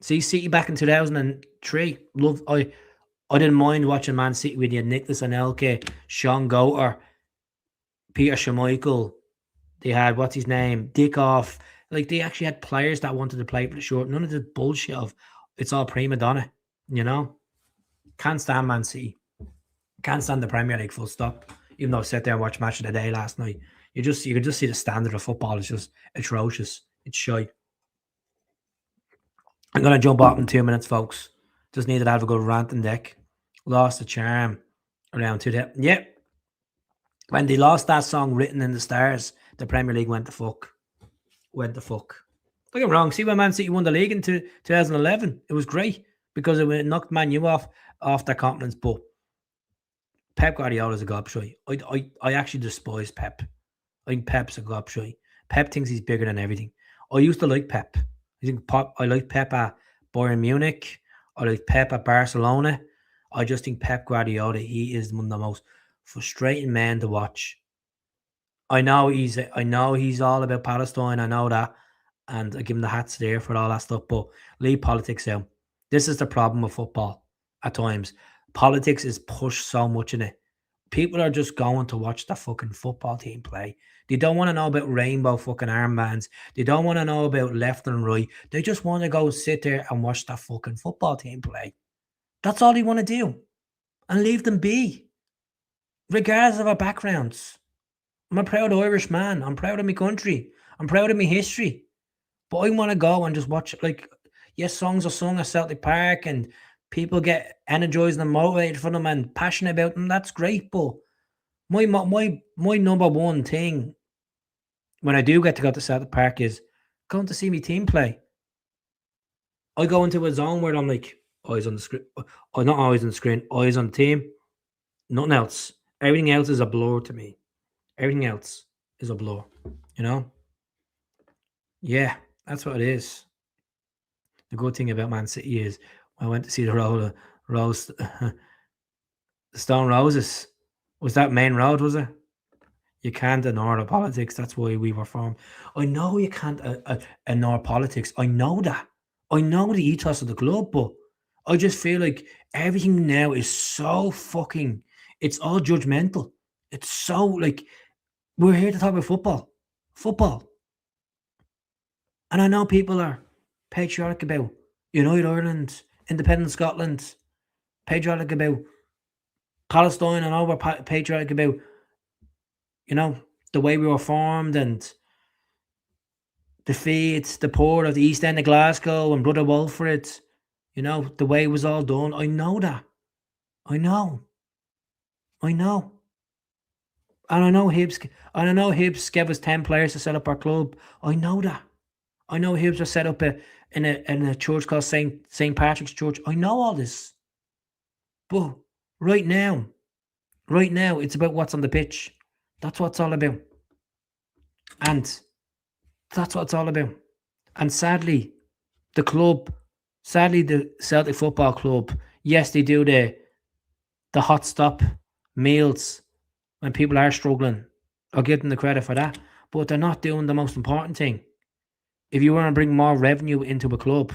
[SPEAKER 1] See City back in 2003. I didn't mind watching Man City with you, Nicholas Anelka, Sean Goater, Peter Schmeichel. They had, what's his name, Dickoff. Like, they actually had players that wanted to play for the short. None of the bullshit of it's all prima donna, you know? Can't stand Man City. Can't stand the Premier League, full stop. Even though I sat there and watched Match of the Day last night. You could just see the standard of football is just atrocious. It's shite. I'm going to jump off in 2 minutes, folks. Just needed to have a good ranting deck. Lost the charm around 2 days. Yep. When they lost that song, Written in the Stars, the Premier League went the fuck. Don't get me wrong. See when Man City won the league in 2011? It was great because it knocked Man U off their confidence. But Pep Guardiola's a gobshite. I actually despise Pep. I think Pep's a gobshite. Pep thinks he's bigger than everything. I used to like Pep. I like Pep at Bayern Munich. I like Pep at Barcelona. I just think Pep Guardiola, he is one of the most frustrating men to watch. I know he's all about Palestine. I know that, and I give him the hats there for all that stuff. But leave politics out. This is the problem with football. At times, politics is pushed so much in it. People are just going to watch the fucking football team play. They don't want to know about rainbow fucking armbands. They don't want to know about left and right. They just want to go sit there and watch the fucking football team play. That's all they want to do. And leave them be. Regardless of our backgrounds. I'm a proud Irish man. I'm proud of my country. I'm proud of my history. But I want to go and just watch, like, yes, songs are sung at Celtic Park and people get energized and motivated for them and passionate about them. That's great. But my number one thing when I do get to go to Celtic Park is going to see my team play. I go into a zone where I'm like, eyes on the screen. Oh, not eyes on the screen, eyes on the team. Nothing else. Everything else is a blur to me. Everything else is a blur. You know? Yeah, that's what it is. The good thing about Man City is I went to see the Stone Roses. Was that Main Road, was it? You can't ignore the politics. That's why we were formed. I know you can't ignore politics. I know that. I know the ethos of the club, but I just feel like everything now is so fucking, it's all judgmental. It's so like, we're here to talk about football. Football. And I know people are patriotic about United Ireland, independent Scotland, patriotic about Palestine. I know we're patriotic about, the way we were formed and the feats, the port of the East End of Glasgow and Brother Wilfred, the way it was all done. I know that. I know. I know. And I know Hibs gave us 10 players to set up our club. I know that. I know Hibs was set up in a church called St. Patrick's Church. I know all this. But right now, it's about what's on the pitch. That's what it's all about. And that's what it's all about. And sadly, the Celtic Football Club, yes, they do the hot stop meals when people are struggling. I'll give them the credit for that. But they're not doing the most important thing. If you want to bring more revenue into a club,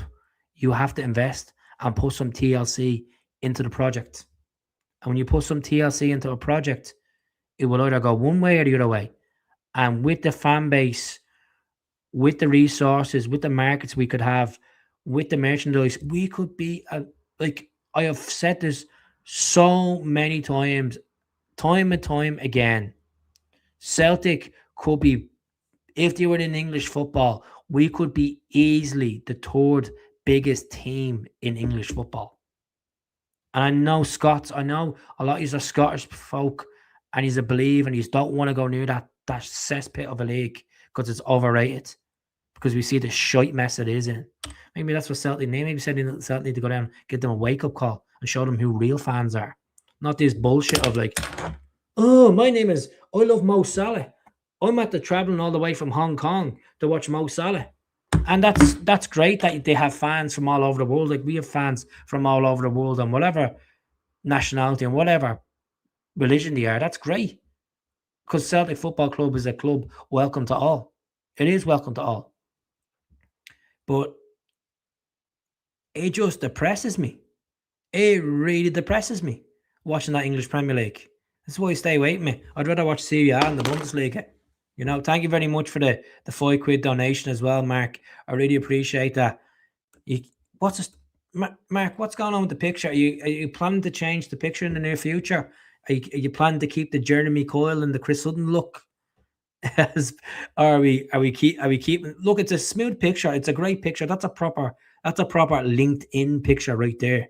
[SPEAKER 1] you have to invest and put some TLC into the project. And when you put some TLC into a project, it will either go one way or the other way. And with the fan base, with the resources, with the markets we could have, with the merchandise, we could be like I have said this so many times, time and time again. Celtic could be, if they were in English football, we could be easily the third biggest team in English football. And I know a lot of you are Scottish folk, and you believe and you don't want to go near that cesspit of a league because it's overrated. Because we see the shite mess it is in. Maybe that's what Celtic need. Maybe Celtic need to go down, give them a wake-up call and show them who real fans are. Not this bullshit of like, oh, my name is, I love Mo Salah. I'm at the traveling all the way from Hong Kong to watch Mo Salah. And that's great that they have fans from all over the world. Like we have fans from all over the world and whatever nationality and whatever religion they are. That's great. Because Celtic Football Club is a club welcome to all. It is welcome to all. But it just depresses me. It really depresses me watching that English Premier League. That's why I stay away from me. I'd rather watch Serie A and the Bundesliga. Thank you very much for the £5 donation as well, Mark. I really appreciate that. Mark, what's going on with the picture? Are you planning to change the picture in the near future? Are you planning to keep the Jeremy Coyle and the Chris Sutton look? Are we keeping? Look, it's a smooth picture. It's a great picture. That's a proper LinkedIn picture right there,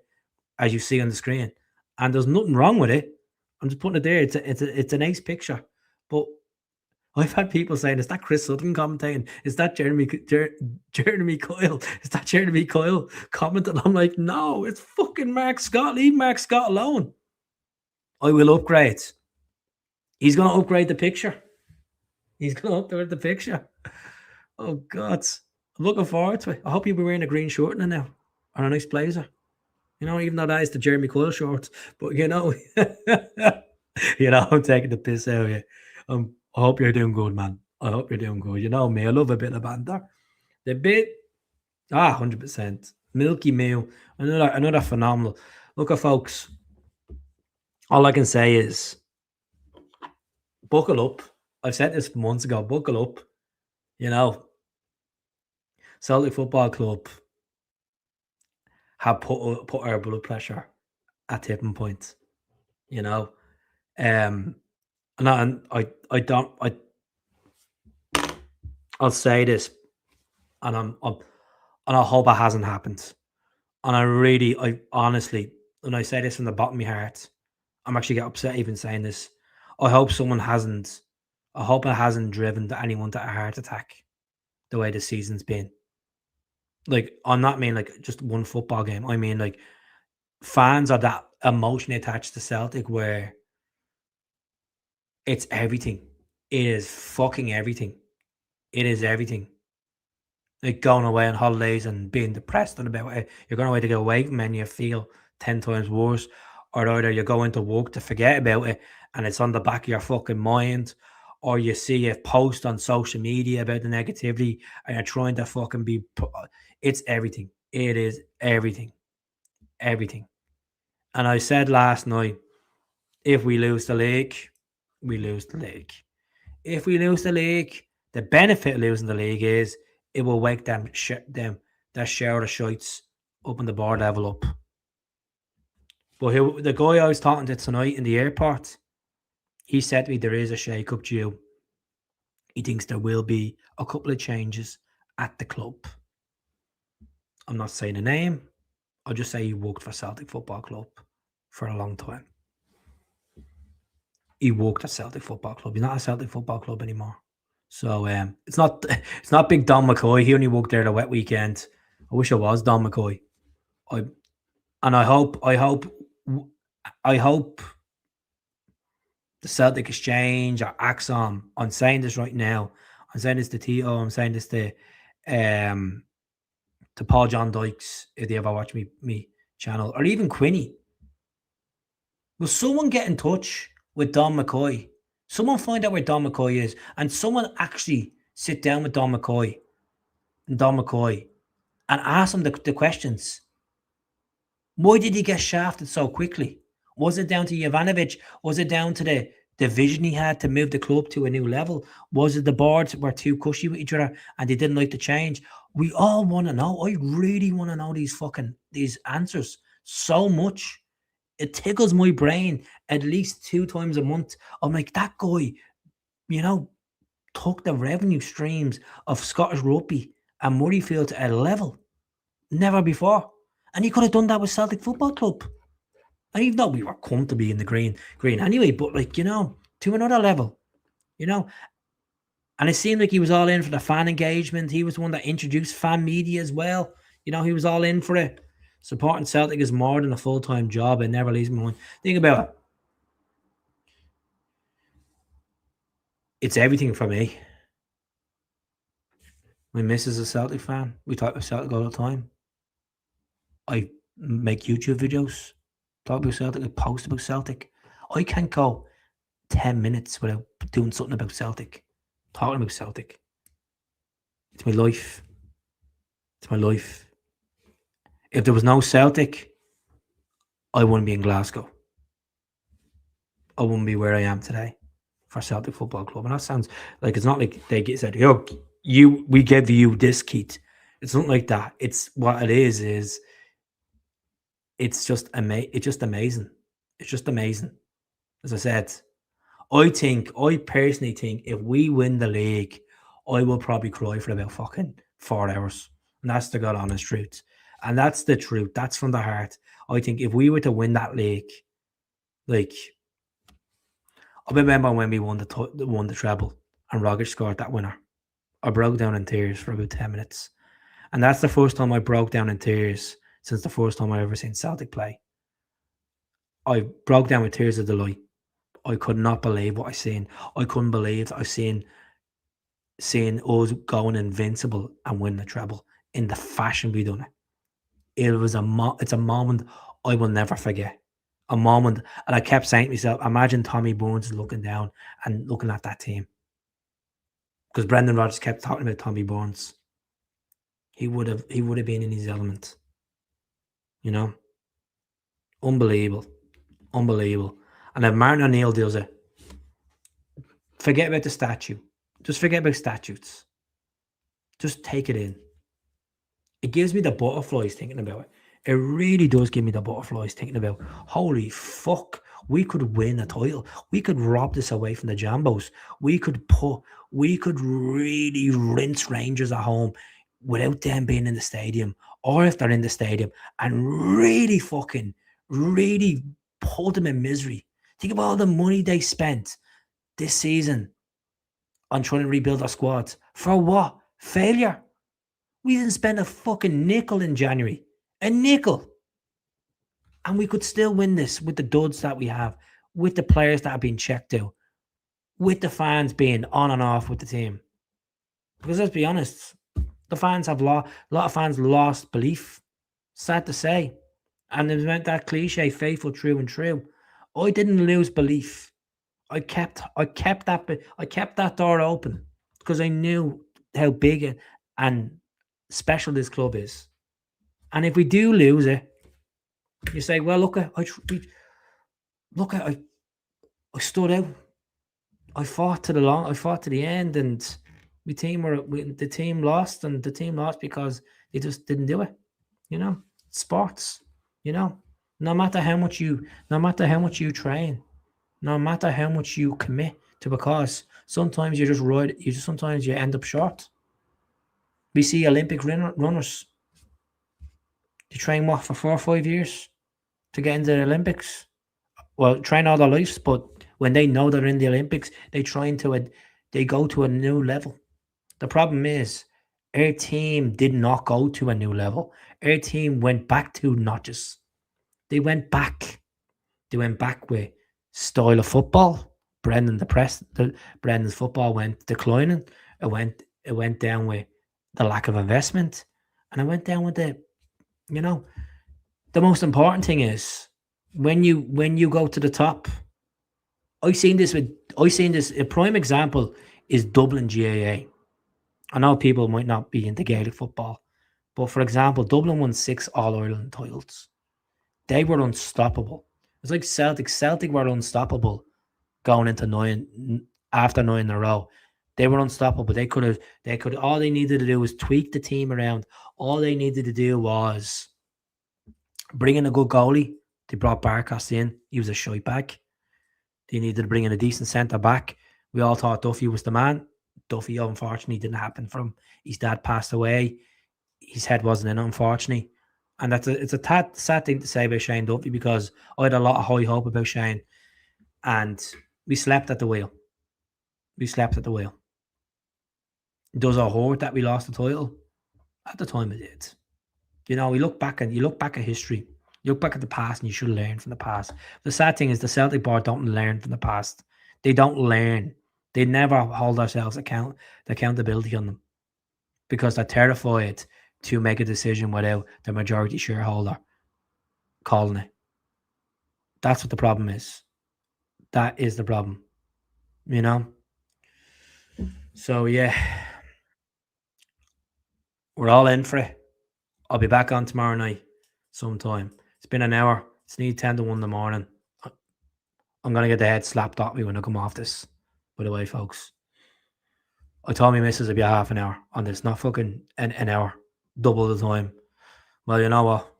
[SPEAKER 1] as you see on the screen. And there's nothing wrong with it. I'm just putting it there. It's a nice picture. But I've had people saying, "Is that Chris Sutton commentating? Is that Jeremy Coyle? Is that Jeremy Coyle commenting?" I'm like, no, it's fucking Mark Scott. Leave Mark Scott alone. I will upgrade. He's going to upgrade the picture. He's going to upgrade the picture. Oh, God. I'm looking forward to it. I hope you'll be wearing a green shirt now and a nice blazer. Even though that is the Jeremy Coyle shorts. But, I'm taking the piss out of you. I hope you're doing good, man. I hope you're doing good. You know me. I love a bit of banter. The bit, 100%. Milky Meal. Another phenomenal. Look, folks, all I can say is buckle up. I've said this months ago. Buckle up. Celtic Football Club have put our blood pressure at tipping points. And I'll say this, and I hope it hasn't happened. And I honestly, when I say this from the bottom of my heart, I'm actually get upset even saying this. I hope it hasn't driven anyone to a heart attack the way the season's been. Like, I'm not mean like just one football game. I mean like fans are that emotionally attached to Celtic where it's everything. It is fucking everything. It is everything. Like going away on holidays and being depressed about it. You're going away to get away from it and you feel 10 times worse. Or either you go into work to forget about it and it's on the back of your fucking mind. Or you see a post on social media about the negativity and you're trying to fucking be... It's everything. It is everything. Everything. And I said last night, if we lose the league, we lose the league. If we lose the league, the benefit of losing the league is it will wake that share of shites up on the board level up. But the guy I was talking to tonight in the airport, he said to me there is a shake-up due. He thinks there will be a couple of changes at the club. I'm not saying a name. I'll just say he worked for Celtic Football Club for a long time. He worked at Celtic Football Club. He's not at Celtic Football Club anymore. So it's not big Don McCoy. He only worked there the wet weekend. I wish I was Don McCoy. I hope the Celtic Exchange or Axon. I'm saying this right now. I'm saying this to Tito. I'm saying this to Paul John Dykes, if they ever watch me channel, or even Quinny. Will someone get in touch with Don McCoy? Someone find out where Don McCoy is, and someone actually sit down with Don McCoy and ask him the questions. Why did he get shafted so quickly? Was it down to Jovanovic? Was it down to the vision he had to move the club to a new level? Was it the boards were too cushy with each other and they didn't like the change? We all want to know. I really want to know these answers so much. It tickles my brain at least 2 times a month. I'm like, that guy, took the revenue streams of Scottish rugby and Murrayfield to a level never before. And he could have done that with Celtic Football Club. And even though we were comfortably in the green anyway, but to another level, And it seemed like he was all in for the fan engagement. He was the one that introduced fan media as well. He was all in for it. Supporting Celtic is more than a full-time job. It never leaves me alone. Think about it. It's everything for me. My missus is a Celtic fan. We talk about Celtic all the time. I make YouTube videos, talk about Celtic, I post about Celtic. I can't go 10 minutes without doing something about Celtic, talking about Celtic. It's my life. It's my life. If there was no Celtic, I wouldn't be in Glasgow. I wouldn't be where I am today for Celtic Football Club. And that sounds like it's not like they said, "Yo, we gave you this kit." It's not like that. It's what it is it's just amazing. It's just amazing. It's just amazing. As I said, I personally think if we win the league, I will probably cry for about fucking 4 hours. And that's the God honest truth. And that's the truth. That's from the heart. I think if we were to win that league, like, I remember when we won the treble and Rogic scored that winner. I broke down in tears for about 10 minutes. And that's the first time I broke down in tears since the first time I ever seen Celtic play. I broke down with tears of delight. I could not believe what I seen. I couldn't believe I seen us going invincible and win the treble in the fashion we done it. It's a moment I will never forget. A moment, and I kept saying to myself, imagine Tommy Burns looking down and looking at that team. Because Brendan Rodgers kept talking about Tommy Burns. He would have been in his element. Unbelievable. Unbelievable. And if Martin O'Neill does it, forget about the statue. Just forget about statutes. Just take it in. It gives me the butterflies thinking about it. It really does give me the butterflies thinking about, holy fuck, we could win a title. We could rob this away from the Jambos. We could really rinse Rangers at home without them being in the stadium, or if they're in the stadium, and really put them in misery. Think about all the money they spent this season on trying to rebuild our squads. For what? Failure. We didn't spend a fucking nickel in January. A nickel. And we could still win this with the duds that we have, with the players that have been checked out, with the fans being on and off with the team. Because let's be honest, the fans have a lot of fans lost belief. Sad to say. And it meant that cliche, faithful, true and true. I didn't lose belief. I kept that door open because I knew how big and special this club is. And if we do lose it, you say, well, I stood out. I fought to the end, and the team lost, and the team lost because they just didn't do it. Sports, No matter how much you train, no matter how much you commit to a cause, sometimes you just ride. You just sometimes you end up short. We see Olympic runners. They train what for 4 or 5 years to get into the Olympics. Well, train all their lives, but when they know they're in the Olympics, they go to a new level. The problem is, our team did not go to a new level. Our team went back 2 notches. They went back. They went back with style of football. Brendan's football went declining. It went down with the lack of investment, and it went down with you know, the most important thing is when you go to the top. I seen this. A prime example is Dublin GAA. I know people might not be into Gaelic football, but for example, Dublin won 6 All-Ireland titles. They were unstoppable. It's like Celtic. Celtic were unstoppable going into after 9 in a row. They were unstoppable. They could have. They could. All they needed to do was tweak the team around. All they needed to do was bring in a good goalie. They brought Barkas in. He was a shite bag. They needed to bring in a decent centre back. We all thought Duffy was the man. Duffy, unfortunately, didn't happen for him. His dad passed away. His head wasn't in it, unfortunately. And it's a sad thing to say about Shane Duffy, because I had a lot of high hope about Shane, and we slept at the wheel. We slept at the wheel. Does it hurt that we lost the title? At the time, it did. We look back and you look back at history. You look back at the past, and you should learn from the past. The sad thing is the Celtic board don't learn from the past. They don't learn. They never hold ourselves accountability on them, because they're terrified to make a decision without the majority shareholder calling it. That's what the problem is. That is the problem. So yeah, we're all in for it. I'll be back on tomorrow night sometime. It's been an hour. It's nearly 10 to 1 in the morning. I'm going to get the head slapped at me when I come off this, by the way, folks. I told my missus it'd be a half an hour on this, not fucking an hour, double the time. Well, you know what?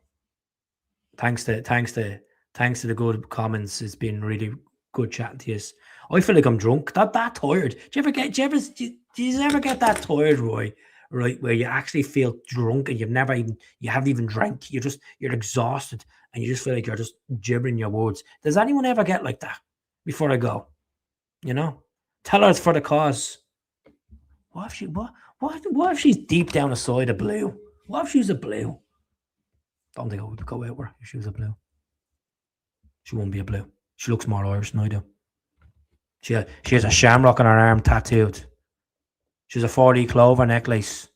[SPEAKER 1] Thanks to the good comments. It's been really good chatting to you. I feel like I'm drunk. That tired. Do you ever get that tired, Roy? Right, where you actually feel drunk and you haven't even drank. You're exhausted and you just feel like you're just gibbering your words. Does anyone ever get like that? Before I go, tell her it's for the cause. What if she's deep down the side of blue? What if she's a blue? Don't think I would go out with her if she was a blue. She won't be a blue. She looks more Irish than I do. She has a shamrock on her arm tattooed. She's a 40 clover necklace.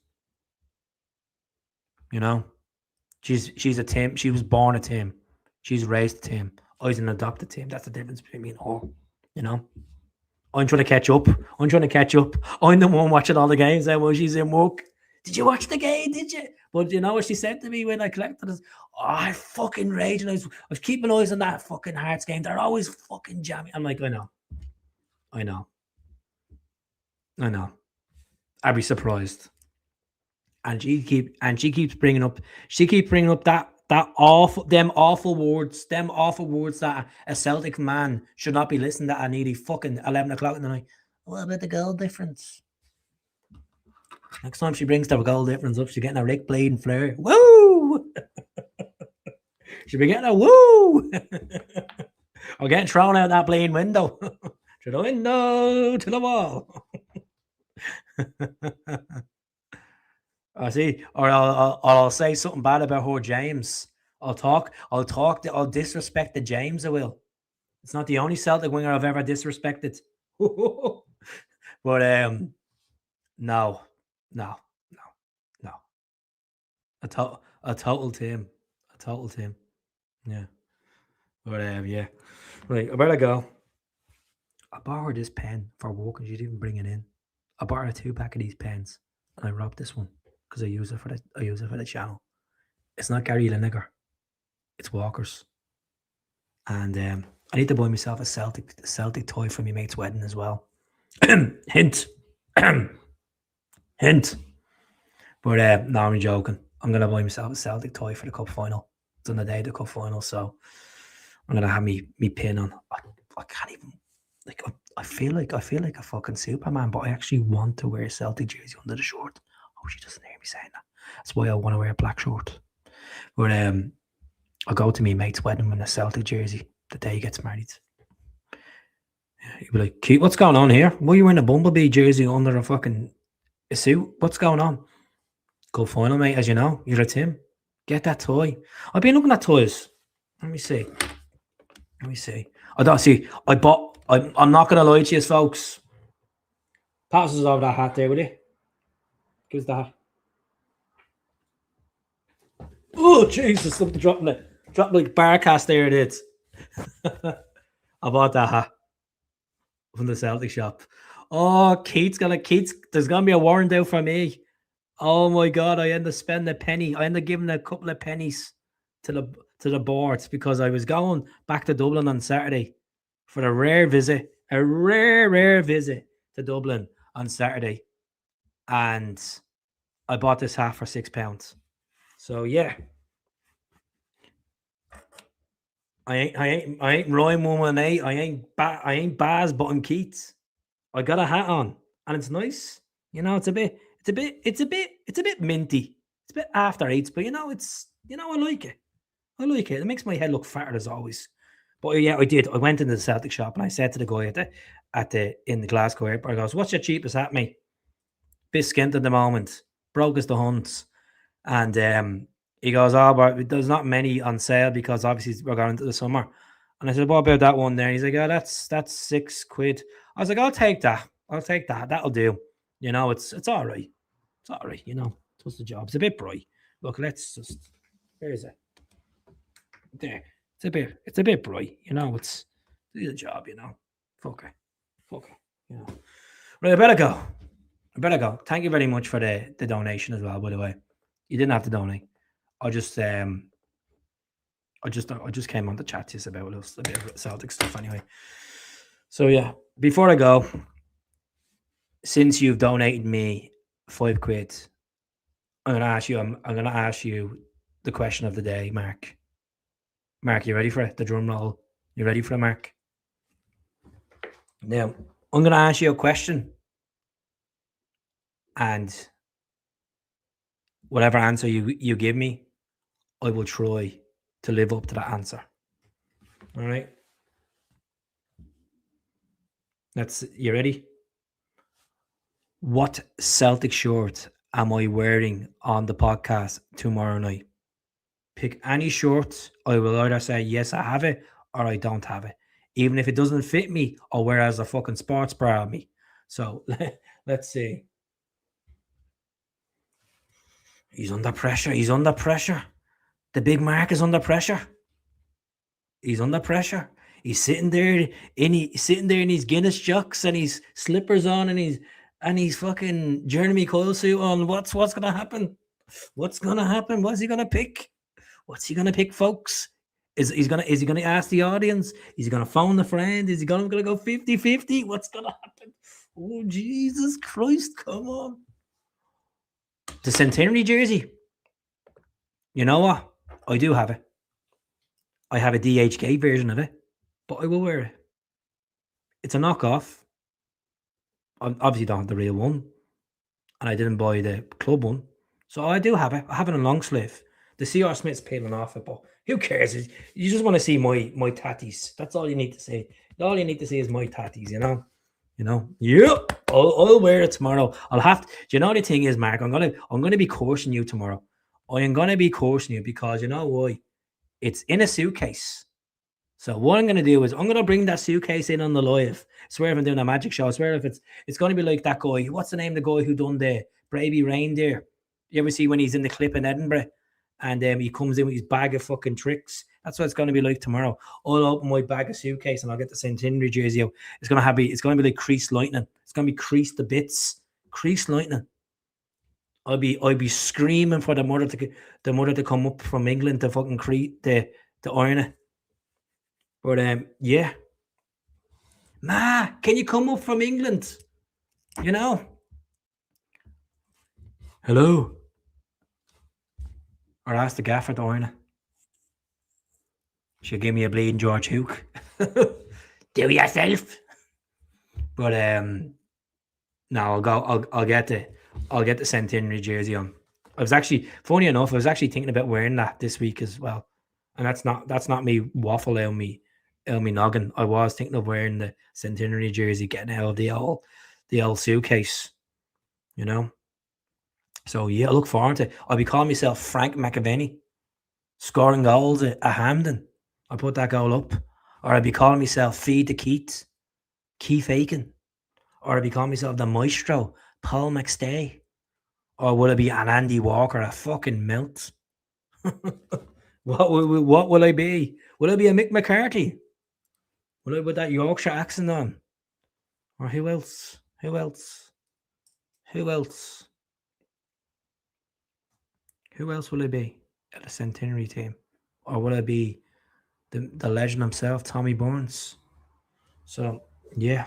[SPEAKER 1] She's a Tim. She was born a Tim. She's raised a Tim. I was an adopted Tim. That's the difference between me and her. I'm trying to catch up. I'm the one watching all the games while she's in work. Did you watch the game? Did you? But you know what she said to me when I collected us? I fucking rage. And I was keeping eyes on that fucking Hearts game. They're always fucking jamming. I'm like, I know. I'd be surprised. And she keeps bringing up them awful words that a Celtic man should not be listening to at nearly fucking 11 o'clock in the night. What about the goal difference? Next time she brings the goal difference up, she's getting a Rick Blade Flair. Woo! She'll be getting a woo! Or getting thrown out that blade window. To the window, to the wall. I see, or I'll say something bad about her, James. I'll disrespect the James. I will. It's not the only Celtic winger I've ever disrespected. But no. A total team. Yeah. But yeah. Right, I better go. I borrowed this pen for work and she didn't bring it in. I borrowed 2 pack of these pens and I robbed this one because I use it for the channel. It's not Gary Lineker. It's Walker's. And I need to buy myself a Celtic toy for my mate's wedding as well. Hint. Hint. But no, I'm joking. I'm gonna buy myself a Celtic toy for the cup final. on the day of the cup final, so I'm gonna have me pin on. I can't even like. I feel like a fucking Superman, but I actually want to wear a Celtic jersey under the short. Oh, she doesn't hear me saying that. That's why I want to wear a black short. But I'll go to me mate's wedding in a Celtic jersey the day he gets married. He'd be like, "Keith, what's going on here? Why are you wearing a Bumblebee jersey under a suit? What's going on?" Go final, mate. As you know, you're a Tim. Get that toy. I've been looking at toys. Let me see. I don't see. I'm not gonna lie to you, folks. Pass us over that hat there, will you? Give us that. Oh Jesus! Something dropping it. Drop like Barcast there. It is. I bought that hat from the Celtic shop. Oh, Keith's there's gonna be a warrant out for me. Oh my god! I end up spending a penny. I end up giving a couple of pennies to the boards because I was going back to Dublin on Saturday for a rare visit to Dublin on Saturday, and I bought this hat for £6. So yeah, I ain't Ryan Woman. I ain't Baz, but I'm Keats. I got a hat on, and it's nice. You know, it's a bit minty. It's a bit after eights, but I like it. I like it. It makes my head look fatter as always. But yeah, I did. I went into the Celtic shop and I said to the guy in the Glasgow airport, I goes, "What's your cheapest hat, mate?" Bit skint at the moment. Broke as the hunts. And he goes, "Oh, but there's not many on sale because obviously we're going into the summer." And I said, "What about that one there?" He's like, "Oh, that's £6." I was like, "I'll take that. That'll do." You know, it's all right. It's all right, It's just the job. It's a bit bright. Look, where is it? There. It's a bit bright, It's the job, Fuck it. Right, I better go. Thank you very much for the donation as well, by the way. You didn't have to donate. I just came on to chat to you about a bit of Celtic stuff anyway. So yeah, before I go, since you've donated me £5, I'm gonna ask you the question of the day, Mark. Mark, you ready for it? The drum roll. You ready for it, Mark? Now, I'm gonna ask you a question. And whatever answer you give me, I will try to live up to that answer. All right? You ready? What Celtic shirt am I wearing on the podcast tomorrow night? Pick any shirt. I will either say, yes, I have it, or I don't have it. Even if it doesn't fit me, I'll wear it as a fucking sports bra on me. So, let's see. He's under pressure. The big Mark is under pressure. He's He's sitting there in his Guinness jocks and his slippers on and he's fucking Jeremy Coyle suit on. What's gonna happen? What's he gonna pick? Folks? Is he gonna ask the audience? Is he gonna phone the friend? Is he gonna go 50-50? What's gonna happen? Oh Jesus Christ, come on. The centenary jersey. You know what? I do have it. I have a DHK version of it, but I will wear it. It's a knockoff. I obviously don't have the real one, and I didn't buy the club one, so I do have it. I have it in long sleeve. The C.R. Smith's peeling off it, but who cares? You just want to see my tatties. That's all you need to see. All you need to see is my tatties. Yeah. I'll wear it tomorrow. I'll have to. Do you know the thing is, Mark? I'm gonna be cautioning you tomorrow. I am gonna be cautioning you because you know why? It's in a suitcase. So what I'm going to do is I'm going to bring that suitcase in on the live. I swear if I'm doing a magic show, I swear if it's going to be like that guy. What's the name of the guy who done the Bravey Reindeer? You ever see when he's in the clip in Edinburgh and he comes in with his bag of fucking tricks? That's what it's going to be like tomorrow. I'll open my bag of suitcase and I'll get the centenary jersey out. It's going to be like creased lightning. It's going to be creased to bits. Creased lightning. I'll be screaming for the mother to come up from England to fucking the iron it. But yeah. Ma, can you come up from England? Hello. Or ask the gaffer to iron it. She'll give me a bleeding George Hook. Do yourself. But no, I'll get the centenary jersey on. I was actually, funny enough, I was actually thinking about wearing that this week as well. And that's not me waffle out me noggin. I was thinking of wearing the centenary jersey, getting out of the old suitcase, you know. So yeah, I look forward to it. I'll be calling myself Frank McAvenny, scoring goals at Hampden. I put that goal up. Or I'll be calling myself Feed the Keith Aiken. Or I'll be calling myself the Maestro, Paul McStay. Or would it be an Andy Walker that fucking melts? What will I be? Will I be a Mick McCarthy? Will I with that Yorkshire accent on? Or who else? Who else? Who else? Who else will I be at the centenary team? Or will I be the legend himself, Tommy Burns? So yeah.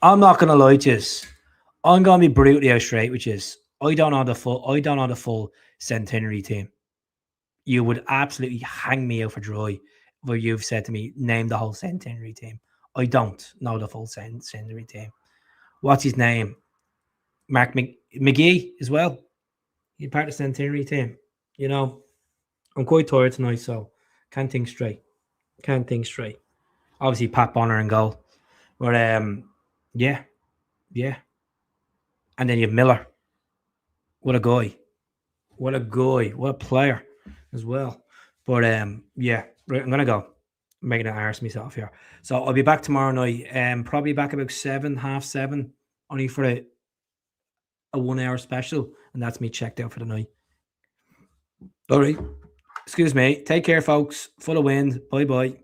[SPEAKER 1] I'm not gonna lie to you. I'm gonna be brutally out straight with you. I don't know the full centenary team. You would absolutely hang me out for dry where you've said to me, name the whole centenary team. I don't know the full centenary team. What's his name? Mark McGee as well. He's part of the centenary team. You know, I'm quite tired tonight, so can't think straight. Can't think straight. Obviously, Pat Bonner and goal. But yeah, yeah. And then you have Miller. What a guy. What a guy. What a player as well. But yeah, right, I'm gonna go. I'm making an arse myself here. So I'll be back tomorrow night. Probably back about 7, half 7, only for a 1 hour special, and that's me checked out for the night. All right. Excuse me. Take care, folks. Full of wind. Bye bye.